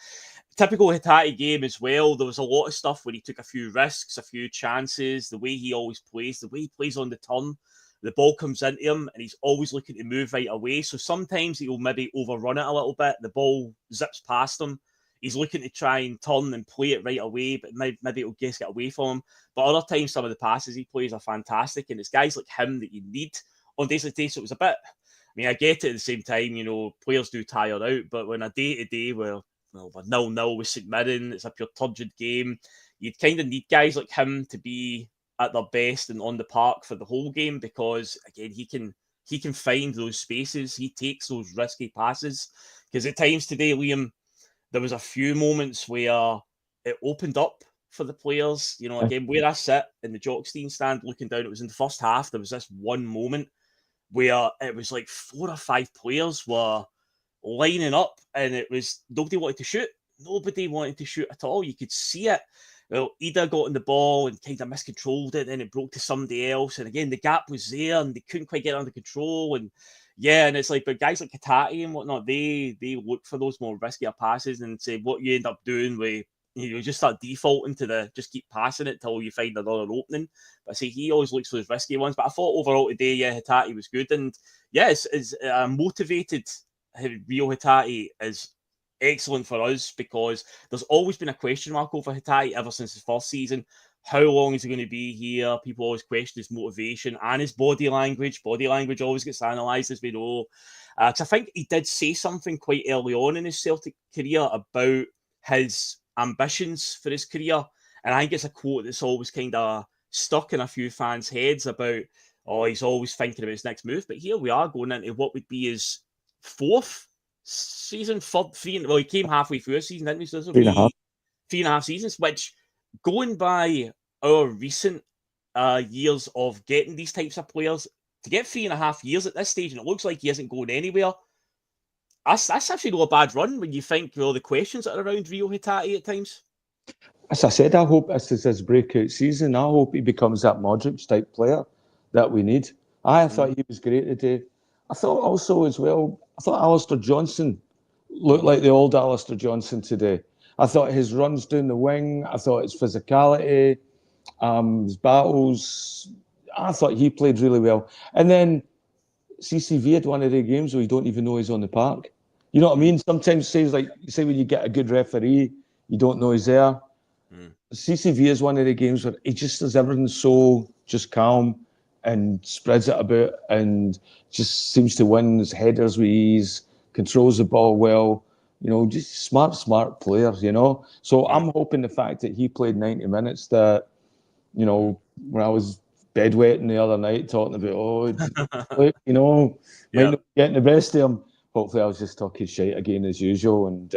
Typical Hatate game as well. There was a lot of stuff where he took a few risks, a few chances, the way he always plays, the way he plays on the turn. the ball comes into him and he's always looking to move right away. So sometimes he'll maybe overrun it a little bit. The ball zips past him. He's looking to try and turn and play it right away, but maybe it'll just get away from him. But other times, some of the passes he plays are fantastic, and it's guys like him that you need on days like this. So it was a bit, I mean, I get it at the same time, you know, players do tire out, but when a day-to-day where, well, we're 0-0 with St Mirren, it's a pure turgid game, you'd kind of need guys like him to be at their best and on the park for the whole game, because, again, he can find those spaces. He takes those risky passes, because at times today, Liam, there was a few moments where it opened up for the players. You know, again, where I sit in the Jockstein stand looking down, it was in the first half, there was this one moment where it was like 4 or 5 players were lining up and it was nobody wanted to shoot. Nobody wanted to shoot at all. You could see it. Well, Ida got on the ball and kind of miscontrolled it, and it broke to somebody else. And again, the gap was there and they couldn't quite get it under control. And yeah, and it's like, but guys like Hatate and whatnot, they look for those more riskier passes and say what you end up doing with, you know, just start defaulting to just keep passing it till you find another opening. But I say he always looks for those risky ones. But I thought overall today, yeah, Hatate was good. And yes, is motivated Rio Hatate is excellent for us, because there's always been a question mark over Hatate ever since his first season. How long is he going to be here? People always question his motivation and his body language. Body language always gets analysed, as we know. Because I think he did say something quite early on in his Celtic career about his ambitions for his career. And I think it's a quote that's always kind of stuck in a few fans' heads about, oh, he's always thinking about his next move. But here we are going into what would be his 4th season, well, he came halfway through a season, didn't he? So this will be 3.5 seasons, which, going by our recent years of getting these types of players, to get 3.5 years at this stage, and it looks like he isn't going anywhere, that's actually not a bad run when you think of all the questions that are around Rio Hatate at times. As I said, I hope this is his breakout season. I hope he becomes that Modric type player that we need. I thought he was great today. I thought also as well, I thought Alistair Johnson looked like the old Alistair Johnson today. I thought his runs down the wing, I thought his physicality, his battles, I thought he played really well. And then CCV had one of the games where you don't even know he's on the park. You know what I mean? Sometimes say when you get a good referee, you don't know he's there. CCV is one of the games where he just does everything so just calm and spreads it about and just seems to win his headers with ease, controls the ball well, you know, just smart players, you know. So I'm hoping the fact that he played 90 minutes that, you know, when I was bedwetting the other night talking about, you know, might not be getting the best of him. Hopefully I was just talking shit again as usual. And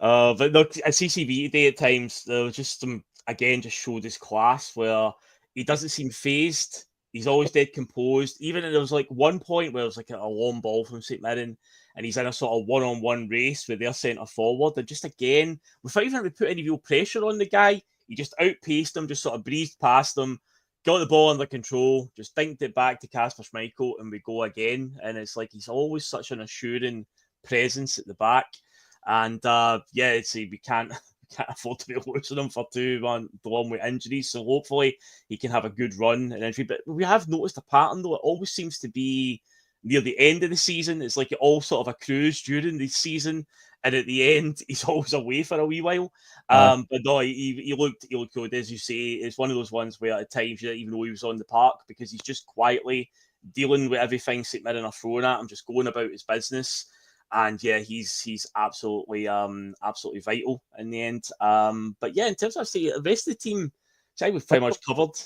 but no, at CCV today at times, there was just some, again, just showed his class where he doesn't seem phased. He's always dead composed. Even there was like one point where it was like a long ball from St Mirren and he's in a sort of one-on-one race with their centre forward. And just again, without even having to put any real pressure on the guy, he just outpaced him, just sort of breezed past him, got the ball under control, just dinked it back to Kasper Schmeichel, and we go again. And it's like he's always such an assuring presence at the back. And we can't afford to be losing him for the one with injuries. So hopefully he can have a good run and injury. But we have noticed a pattern though. It always seems to be near the end of the season. It's like it all sort of accrues during the season, and at the end he's always away for a wee while. But no, he looked good, as you say. It's one of those ones where at times you didn't even know he was on the park because he's just quietly dealing with everything St Mirren are throwing at him, just going about his business. And yeah, he's absolutely vital in the end. But yeah, in terms of the rest of the team, I was pretty much covered.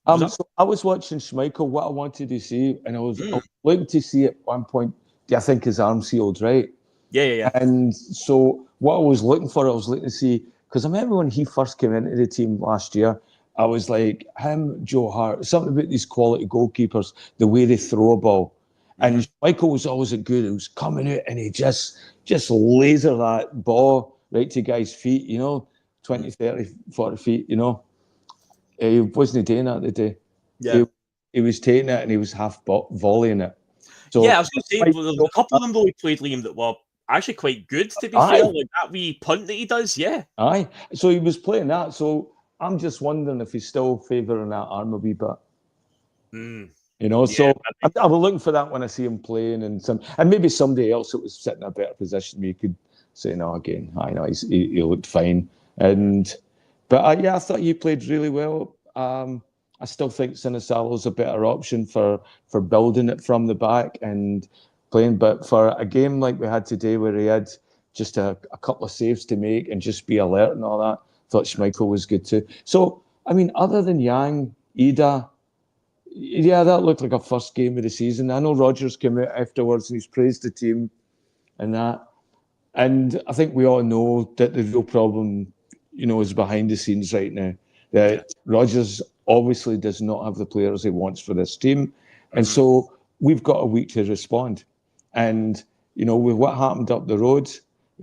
So I was watching Schmeichel. What I wanted to see, and I was looking to see at one point, do I think his arm sealed right? Yeah. And so what I was looking to see, because I remember when he first came into the team last year, I was like, him, Joe Hart, something about these quality goalkeepers, the way they throw a ball. And Michael was always good. He was coming out and he just laser that ball right to guys' feet, you know, 20, 30, 40 feet, you know. He wasn't doing that today. Yeah. He was taking it and he was half volleying it. So, yeah, I was going to say, there's a couple of them though he played, Liam, that were actually quite good, to be fair. Like that wee punt that he does, yeah. Aye. So he was playing that. So I'm just wondering if he's still favouring that arm a wee bit. You know, Yeah, so I was looking for that when I see him playing, and maybe somebody else that was sitting in a better position, you could say, no, again, I know he looked fine, but yeah, I thought he played really well. I still think Sinisalo's a better option for building it from the back and playing, but for a game like we had today, where he had just a couple of saves to make and just be alert and all that, I thought Schmeichel was good too. So, I mean, other than Yang, Ida. Yeah, that looked like a first game of the season. I know Rodgers came out afterwards and he's praised the team and that. And I think we all know that the real problem, is behind the scenes right now. That Rodgers obviously does not have the players he wants for this team. And so we've got a week to respond. And, with what happened up the road,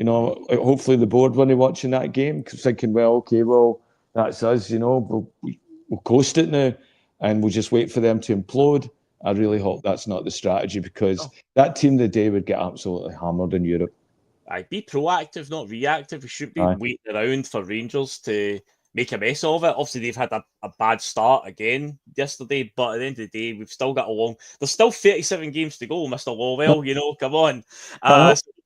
hopefully the board, when they're watching that game, thinking, that's us, we'll coast it now and we'll just wait for them to implode. I really hope that's not the strategy, because that team of the day would get absolutely hammered in Europe. Be proactive, not reactive. We shouldn't be waiting around for Rangers to make a mess of it. Obviously, they've had a bad start again yesterday, but at the end of the day, we've still got there's still 37 games to go, Mr. Lawwell, come on.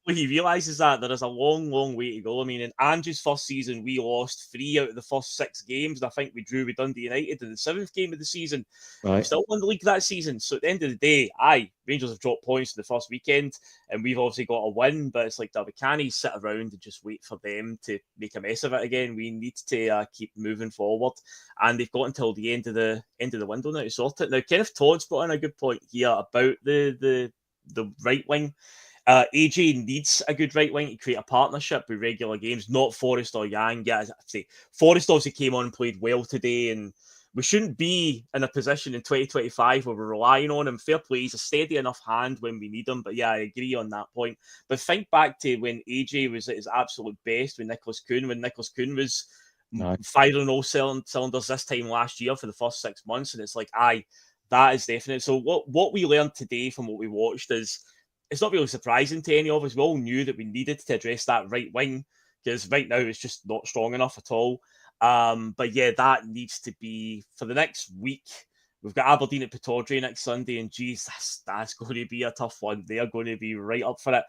So he realises that there is a long, long way to go. I mean, in Andrew's first season, we lost 3 out of the first 6 games, and I think we drew with Dundee United in the 7th game of the season. We still won the league that season. So at the end of the day, Rangers have dropped points in the first weekend, and we've obviously got a win, but it's like that we can't sit around and just wait for them to make a mess of it again. We need to keep moving forward, and they've got until the end of the window now to sort it. Now, Kenneth Todd's put on a good point here about the right wing. AJ needs a good right wing to create a partnership with regular games, not Forrest or Yang. Yeah, I say Forrest obviously came on and played well today, and we shouldn't be in a position in 2025 where we're relying on him. Fair play, he's a steady enough hand when we need him. But yeah, I agree on that point. But think back to when AJ was at his absolute best with Nicholas Kuhn, when Nicholas Kuhn was firing all cylinders this time last year for the first 6 months. And it's like, that is definite. So what we learned today from what we watched is, it's not really surprising to any of us. We all knew that we needed to address that right wing, because right now it's just not strong enough at all. But yeah, that needs to be for the next week. We've got Aberdeen at Pittodrie next Sunday, and geez, that's going to be a tough one. They are going to be right up for it.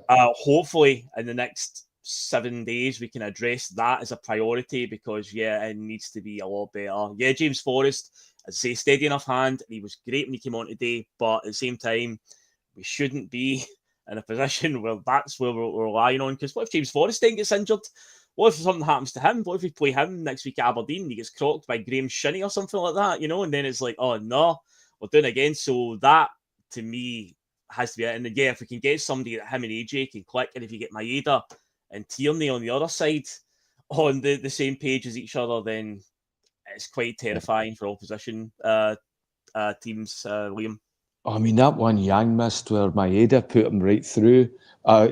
Hopefully, in the next 7 days, we can address that as a priority, because it needs to be a lot better. Yeah, James Forrest, I'd say steady enough hand. He was great when he came on today, but at the same time, we shouldn't be in a position where that's where we're relying on. Because what if James Forrest then gets injured? What if something happens to him? What if we play him next week at Aberdeen and he gets crocked by Graham Shinney or something like that, And then it's like, oh no, we're doing it again. So that, to me, has to be it. And yeah, if we can get somebody that him and AJ can click, and if you get Maeda and Tierney on the other side on the same page as each other, then it's quite terrifying for opposition teams, Liam. I mean, that one Yang missed where Maeda put him right through.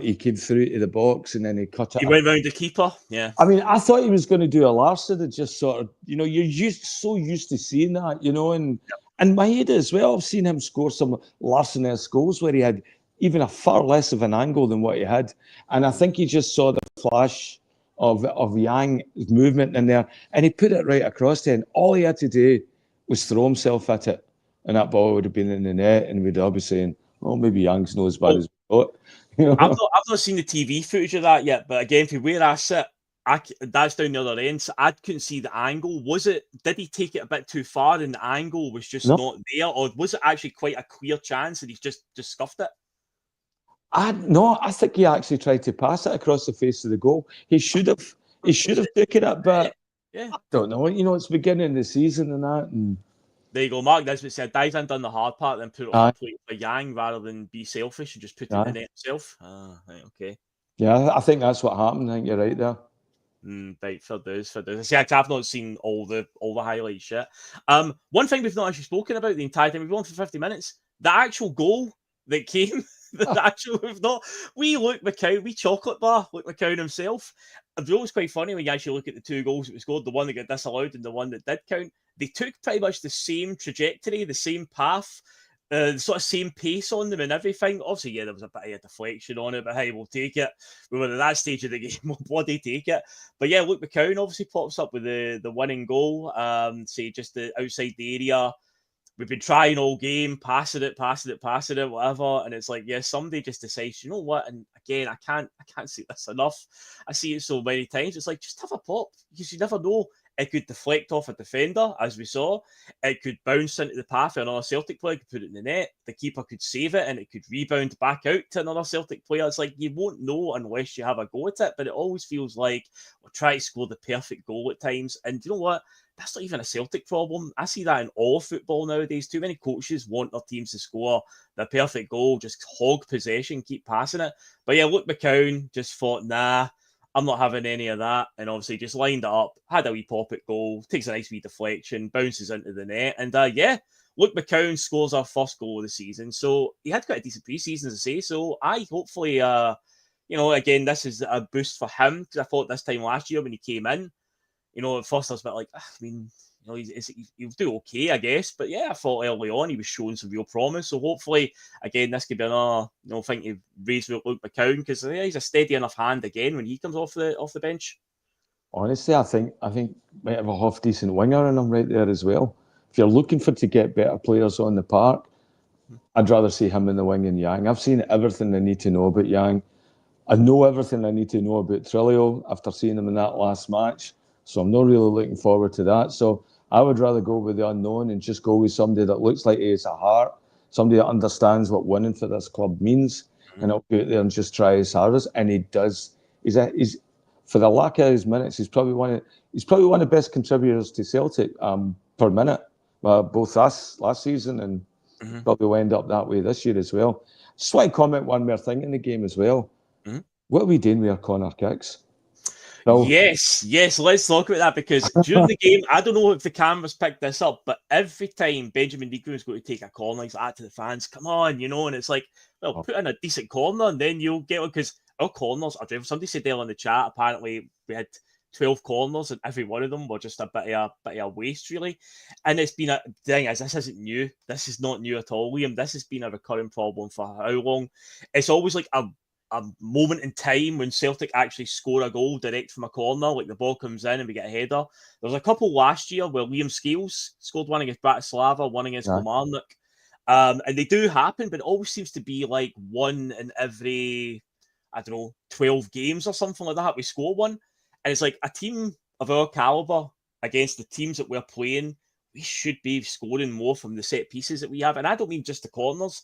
He came through to the box and then he cut it. He went round the keeper, yeah. I mean, I thought he was going to do a Larson and just sort of, you're so used to seeing that, and Maeda as well. I've seen him score some Larson-esque goals where he had even a far less of an angle than what he had. And I think he just saw the flash of Yang's movement in there, and he put it right across there. And all he had to do was throw himself at it, and that ball would have been in the net, and we'd all be saying, "Oh, maybe Yang's not as bad as we thought." I've not seen the TV footage of that yet, but again, from where I sit, that's down the other end, so I couldn't see the angle. Did he take it a bit too far and the angle was just not there, or was it actually quite a clear chance and he's just scuffed it? I think he actually tried to pass it across the face of the goal. He should have taken it, but I don't know. It's the beginning of the season and that. And there you go. Mark Nisbet said, dive in, done the hard part, then put it on the plate for Yang rather than be selfish and just put it in it himself. Right, okay. Yeah, I think that's what happened. I think you're right there. Right, fair dues. See, I've not seen all the highlights yet. One thing we've not actually spoken about the entire time, we've been on for 50 minutes, the actual goal that came, Luke McCown, chocolate bar, Luke McCown himself. It was quite funny when you actually look at the 2 goals that we scored, the one that got disallowed and the one that did count. They took pretty much the same trajectory, the same path, the sort of same pace on them and everything. Obviously, there was a bit of a deflection on it, but hey, we'll take it. We were at that stage of the game, we'll bloody take it. But yeah, Luke McCown obviously pops up with the winning goal, say just outside the area. we've been trying all game, passing it, whatever. And it's like, yeah, somebody just decides, you know what? And again, I can't see this enough. I see it so many times. It's like, just have a pop, because you never know. It could deflect off a defender, as we saw. It could bounce into the path of another Celtic player, could put it in the net. The keeper could save it, and it could rebound back out to another Celtic player. It's like, you won't know unless you have a go at it. But it always feels like we'll try to score the perfect goal at times. And you know what? That's not even a Celtic problem. I see that in all football nowadays. Too many coaches want their teams to score the perfect goal, just hog possession, keep passing it. But yeah, Luke McCown just thought, nah, I'm not having any of that. And obviously just lined it up, had a wee pop at goal, takes a nice wee deflection, bounces into the net. And yeah, Luke McCown scores our first goal of the season. So he had quite a decent pre-season, as I say. So hopefully, you know, again, this is a boost for him, because I thought this time last year when he came in, you know, at first I was a bit like, I mean, you know, he'll do okay, I guess. But yeah, I thought early on he was showing some real promise. So hopefully, again, this could be another, you know, thing to raise Luke McCown, because yeah, he's a steady enough hand again when he comes off the bench. Honestly, I think might have a half decent winger in him right there as well. If you're looking to get better players on the park, I'd rather see him in the wing than Yang. I've seen everything I need to know about Yang. I know everything I need to know about Trillo after seeing him in that last match. So I'm not really looking forward to that. So I would rather go with the unknown and just go with somebody that looks like he has a heart, somebody that understands what winning for this club means, and he'll go out there and just try his hardest. And he does. He's for the lack of his minutes, he's probably one of the best contributors to Celtic per minute. Both us last season and probably will end up that way this year as well. Just want to comment one more thing in the game as well. What are we doing with our corner kicks? No. Yes, let's talk about that, because during the game, I don't know if the cameras picked this up, but every time Benjamin Reegan was going to take a corner, he's like to the fans, come on, you know, and it's like, well, put in a decent corner and then you'll get one, because our corners are dreadful. Somebody said there in the chat, apparently we had 12 corners and every one of them were just a bit of a waste, really. And it's been a thing, as this isn't new. This is not new at all, Liam. This has been a recurring problem for how long? It's always like a moment in time when Celtic actually score a goal direct from a corner, like the ball comes in and we get a header. There was a couple last year where Liam Scales scored one against Bratislava, one against Kilmarnock. And they do happen, but it always seems to be like one in every, 12 games or something like that. We score one. And it's like, a team of our caliber against the teams that we're playing, we should be scoring more from the set pieces that we have. And I don't mean just the corners.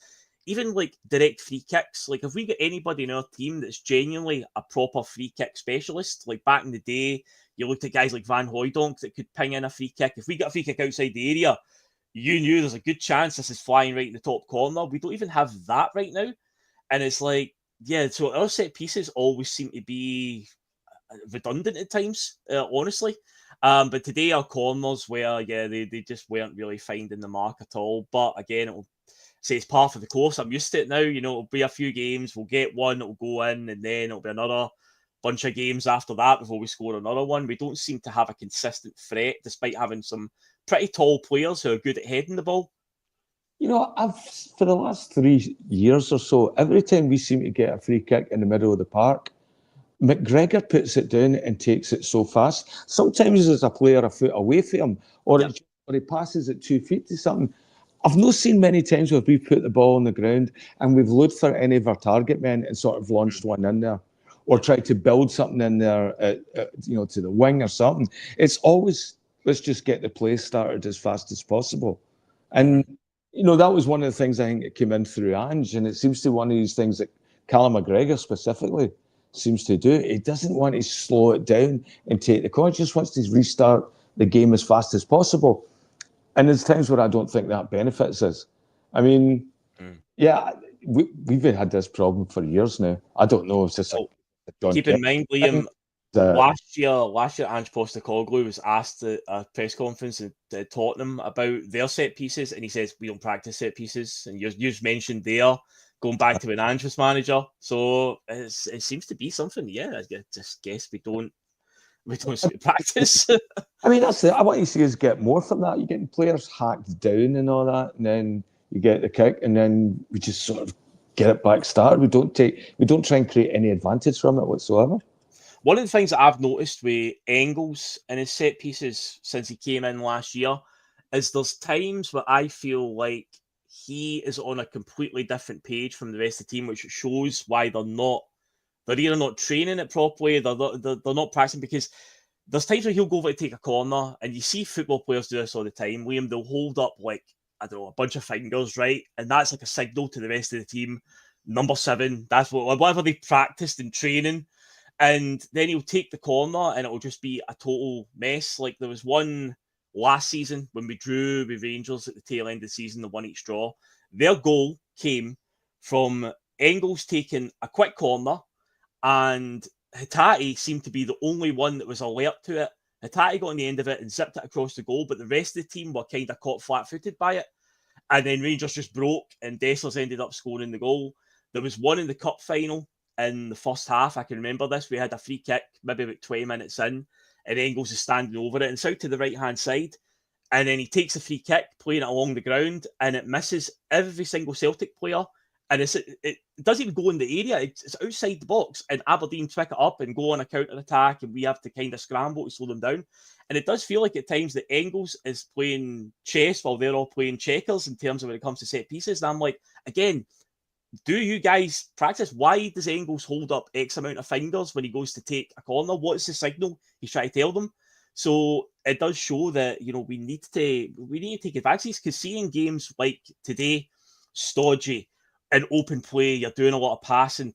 Even like direct free kicks, like if we get anybody in our team that's genuinely a proper free kick specialist, like back in the day, you looked at guys like Van Hooijdonk that could ping in a free kick. If we got a free kick outside the area, you knew there's a good chance this is flying right in the top corner. We don't even have that right now. And it's like, yeah, so our set pieces always seem to be redundant at times, honestly. But today our corners were, they just weren't really finding the mark at all. But again, it'll say it's part of the course. I'm used to it now. You know, it'll be a few games. We'll get one, it'll go in, and then it'll be another bunch of games after that before we score another one. We don't seem to have a consistent threat, despite having some pretty tall players who are good at heading the ball. You know, for the last 3 years or so, every time we seem to get a free kick in the middle of the park, McGregor puts it down and takes it so fast. Sometimes there's a player a foot away from him, or he passes it 2 feet to something. I've not seen many times where we've put the ball on the ground and we've looked for any of our target men and sort of launched one in there, or tried to build something in there, to the wing or something. It's always, let's just get the play started as fast as possible. And, you know, that was one of the things I think that came in through Ange, and it seems to be one of these things that Callum McGregor specifically seems to do. He doesn't want to slow it down and take the corner. He just wants to restart the game as fast as possible. And there's times where I don't think that benefits us. I mean, we've had this problem for years now. I don't know if it's just keep in mind, Liam, last year Ange Postecoglou was asked at a press conference at Tottenham about their set pieces, and he says we don't practice set pieces. And you just mentioned there, going back to when Ange was manager. So it seems to be something. Yeah, I just guess we don't practice. I mean, that's it. I want to see us get more from that. You're getting players hacked down and all that, and then you get the kick, and then we just sort of get it back started. We don't try and create any advantage from it whatsoever. One of the things that I've noticed with Engels and his set pieces since he came in last year is there's times where I feel like he is on a completely different page from the rest of the team, which shows why they're either not training it properly, they're not practicing, because there's times where he'll go over to take a corner, and you see football players do this all the time, Liam, they'll hold up, like, I don't know, a bunch of fingers, right? And that's like a signal to the rest of the team. Number 7, that's whatever they practiced in training. And then he'll take the corner and it'll just be a total mess. Like there was one last season when we drew with Rangers at the tail end of the season, the 1-1 draw. Their goal came from Engels taking a quick corner, and Hatate seemed to be the only one that was alert to it. Hatate got on the end of it and zipped it across the goal, but the rest of the team were kind of caught flat-footed by it. And then Rangers just broke, and Dessers ended up scoring the goal. There was one in the cup final in the first half. I can remember this. We had a free kick, maybe about 20 minutes in, and Engels is standing over it, and it's out to the right-hand side. And then he takes a free kick, playing it along the ground, and it misses every single Celtic player. And it doesn't even go in the area. It's outside the box, and Aberdeen pick it up and go on a counter-attack, and we have to kind of scramble to slow them down. And it does feel like at times that Engels is playing chess while they're all playing checkers in terms of when it comes to set pieces. And I'm like, again, do you guys practice? Why does Engels hold up X amount of fingers when he goes to take a corner? What's the signal he's trying to tell them? So it does show that, you know, we need to take advantage, because seeing games like today, stodgy and open play, you're doing a lot of passing,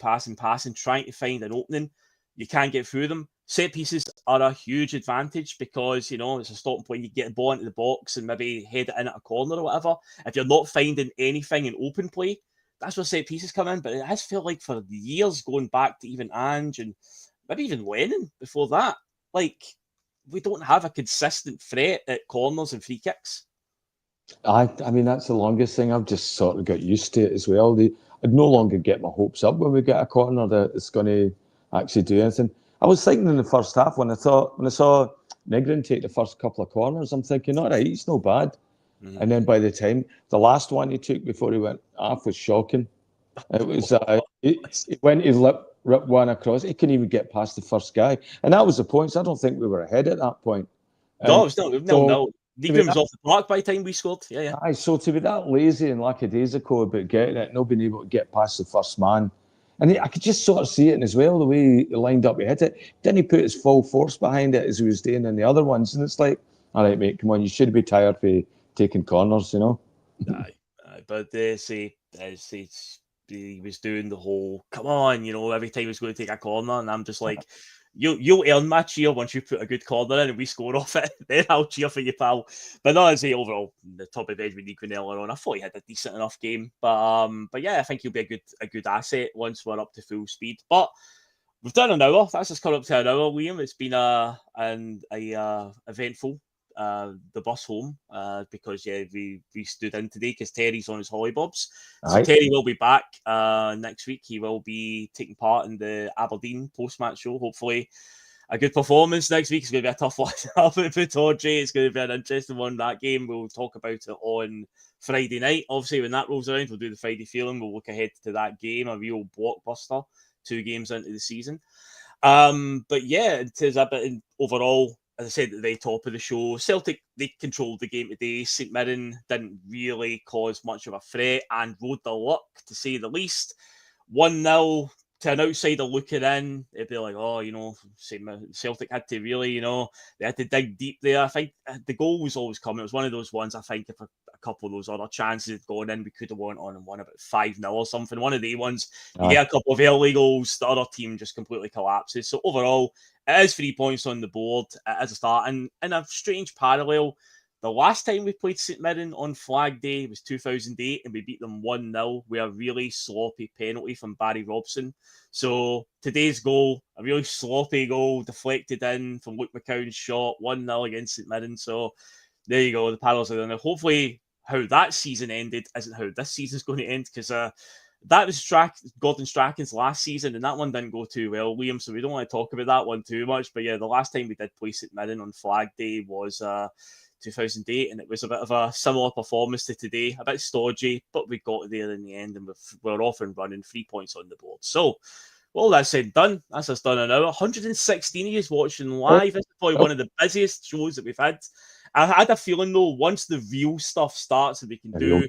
trying to find an opening. You can't get through them. Set pieces are a huge advantage because, you know, it's a stopping point. You get the ball into the box and maybe head it in at a corner or whatever. If you're not finding anything in open play, that's where set pieces come in. But it has felt like for years, going back to even Ange and maybe even Lennon before that, like, we don't have a consistent threat at corners and free kicks. I mean, that's the longest thing. I've just sort of got used to it as well. I'd no longer get my hopes up when we get a corner that it's going to actually do anything. I was thinking in the first half when I saw Mirren take the first couple of corners, I'm thinking, all right, he's no bad. Mm-hmm. And then by the time the last one he took before he went off was shocking. It was he went to rip one across. He couldn't even get past the first guy, and that was the point. So I don't think we were ahead at that point. No, it's not. No. Reegan was off the park by the time we scored. Yeah. Aye, so to be that lazy and lackadaisical about getting it, not being able to get past the first man, and I could just sort of see it as well, the way he lined up, he hit it. Didn't he put his full force behind it as he was doing in the other ones? And it's like, all right, mate, come on, you should be tired for taking corners, you know. Aye. But he was doing the whole, come on, you know, every time he was going to take a corner, and I'm just like, you'll earn my cheer once you put a good corner in and we score off it. Then I'll cheer for you, pal. But no, as overall, the top of edge with Reegan earlier on, I thought he had a decent enough game. But yeah, I think he'll be a good asset once we're up to full speed. But we've done an hour. That's just come up to an hour, Liam. It's been an eventful. The bus home because we stood in today because Terry's on his hollybobs. So Terry will be back next week. He will be taking part in the Aberdeen post-match show. Hopefully a good performance next week. It's going to be a tough one up at Pittodrie. It's going to be an interesting one, that game. We'll talk about it on Friday night. Obviously, when that rolls around, we'll do the Friday feeling. We'll look ahead to that game, a real blockbuster, 2 games into the season. But yeah, it is a bit overall. As I said at the very top of the show, Celtic, they controlled the game today. St Mirren didn't really cause much of a threat and rode the luck, to say the least. 1-0 to an outsider looking in, it'd be like, oh, you know, Celtic had to really, you know, they had to dig deep there. I think the goal was always coming. It was one of those ones, I think, if a couple of those other chances had gone in, we could have went on and won about 5-0 or something. One of the ones, you get a couple of early goals, the other team just completely collapses. So overall, it is 3 points on the board as a start. And in a strange parallel, the last time we played St Mirren on Flag Day was 2008, and we beat them 1-0 with a really sloppy penalty from Barry Robson. So today's goal, a really sloppy goal, deflected in from Luke McCown's shot, 1-0 against St Mirren. So there you go, the parallels are there. Now, hopefully, how that season ended isn't how this season's going to end, because that was Gordon Strachan's last season, and that one didn't go too well, Liam, so we don't want to talk about that one too much. But yeah, the last time we did play St Mirren on Flag Day was 2008, and it was a bit of a similar performance to today, a bit stodgy, but we got there in the end, and we're off and running, 3 points on the board. So, well, that's said and done. That's us done an hour. 116 of you watching live. This is probably one of the busiest shows that we've had I had a feeling though, once the real stuff starts and we can do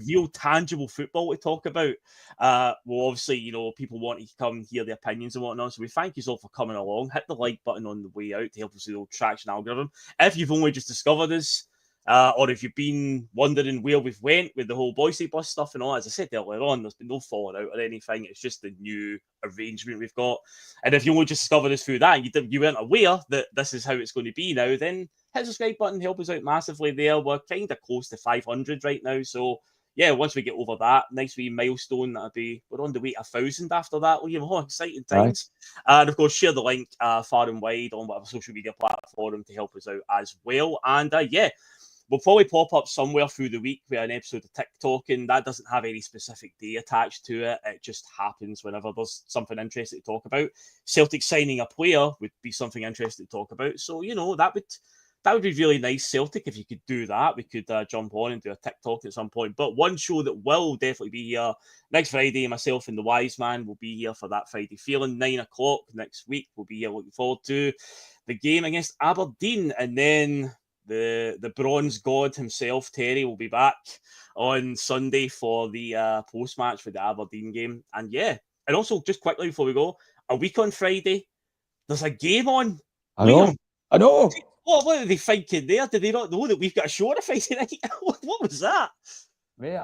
real tangible football to talk about, well, obviously, you know, people want to come hear the opinions and whatnot. So we thank you all for coming along. Hit the like button on the way out to help us with the traction algorithm. If you've only just discovered us, or if you've been wondering where we've went with the whole Bhoys bus stuff and all, as I said earlier on, there's been no falling out or anything. It's just the new arrangement we've got. And if you only just discovered us through that, and you weren't aware that this is how it's going to be now, then hit the subscribe button, help us out massively there. We're kind of close to 500 right now. So, yeah, once we get over that, nice wee milestone, we're on the way to 1,000 after that. Liam, oh, exciting times. And of course, share the link far and wide on whatever social media platform to help us out as well. And yeah, we'll probably pop up somewhere through the week with an episode of TIC Talking. That doesn't have any specific day attached to it. It just happens whenever there's something interesting to talk about. Celtic signing a player would be something interesting to talk about. So, you know, that would be really nice, Celtic, if you could do that. We could jump on and do a TIC Talk at some point. But one show that will definitely be here next Friday, myself and the Wise Man will be here for that Friday feeling. 9 o'clock next week. We'll be here looking forward to the game against Aberdeen. And then the bronze god himself, Terry, will be back on Sunday for the post-match for the Aberdeen game. And yeah, and also just quickly before we go, a week on Friday, there's a game on. I know. What are they thinking there? Did they not know that we've got a show on a Friday night? What was that?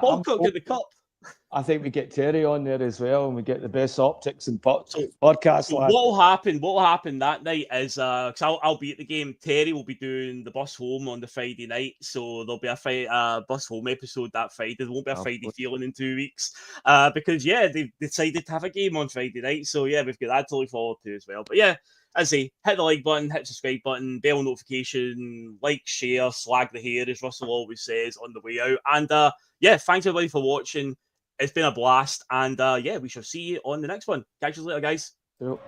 Falkirk in the Cup. I think we get Terry on there as well, and we get the best optics and podcast. So what will happen that night is, because I'll be at the game, Terry will be doing the bus home on the Friday night, so there'll be a bus home episode that Friday. There won't be a Friday feeling in 2 weeks, because yeah, they've decided to have a game on Friday night, so yeah, we've got that to look forward to as well. But yeah, as I say, hit the like button, hit the subscribe button, bell notification, like, share, slag the hair, as Russell always says on the way out. And yeah, thanks everybody for watching. It's been a blast. And yeah, we shall see you on the next one. Catch you later, guys. Yep.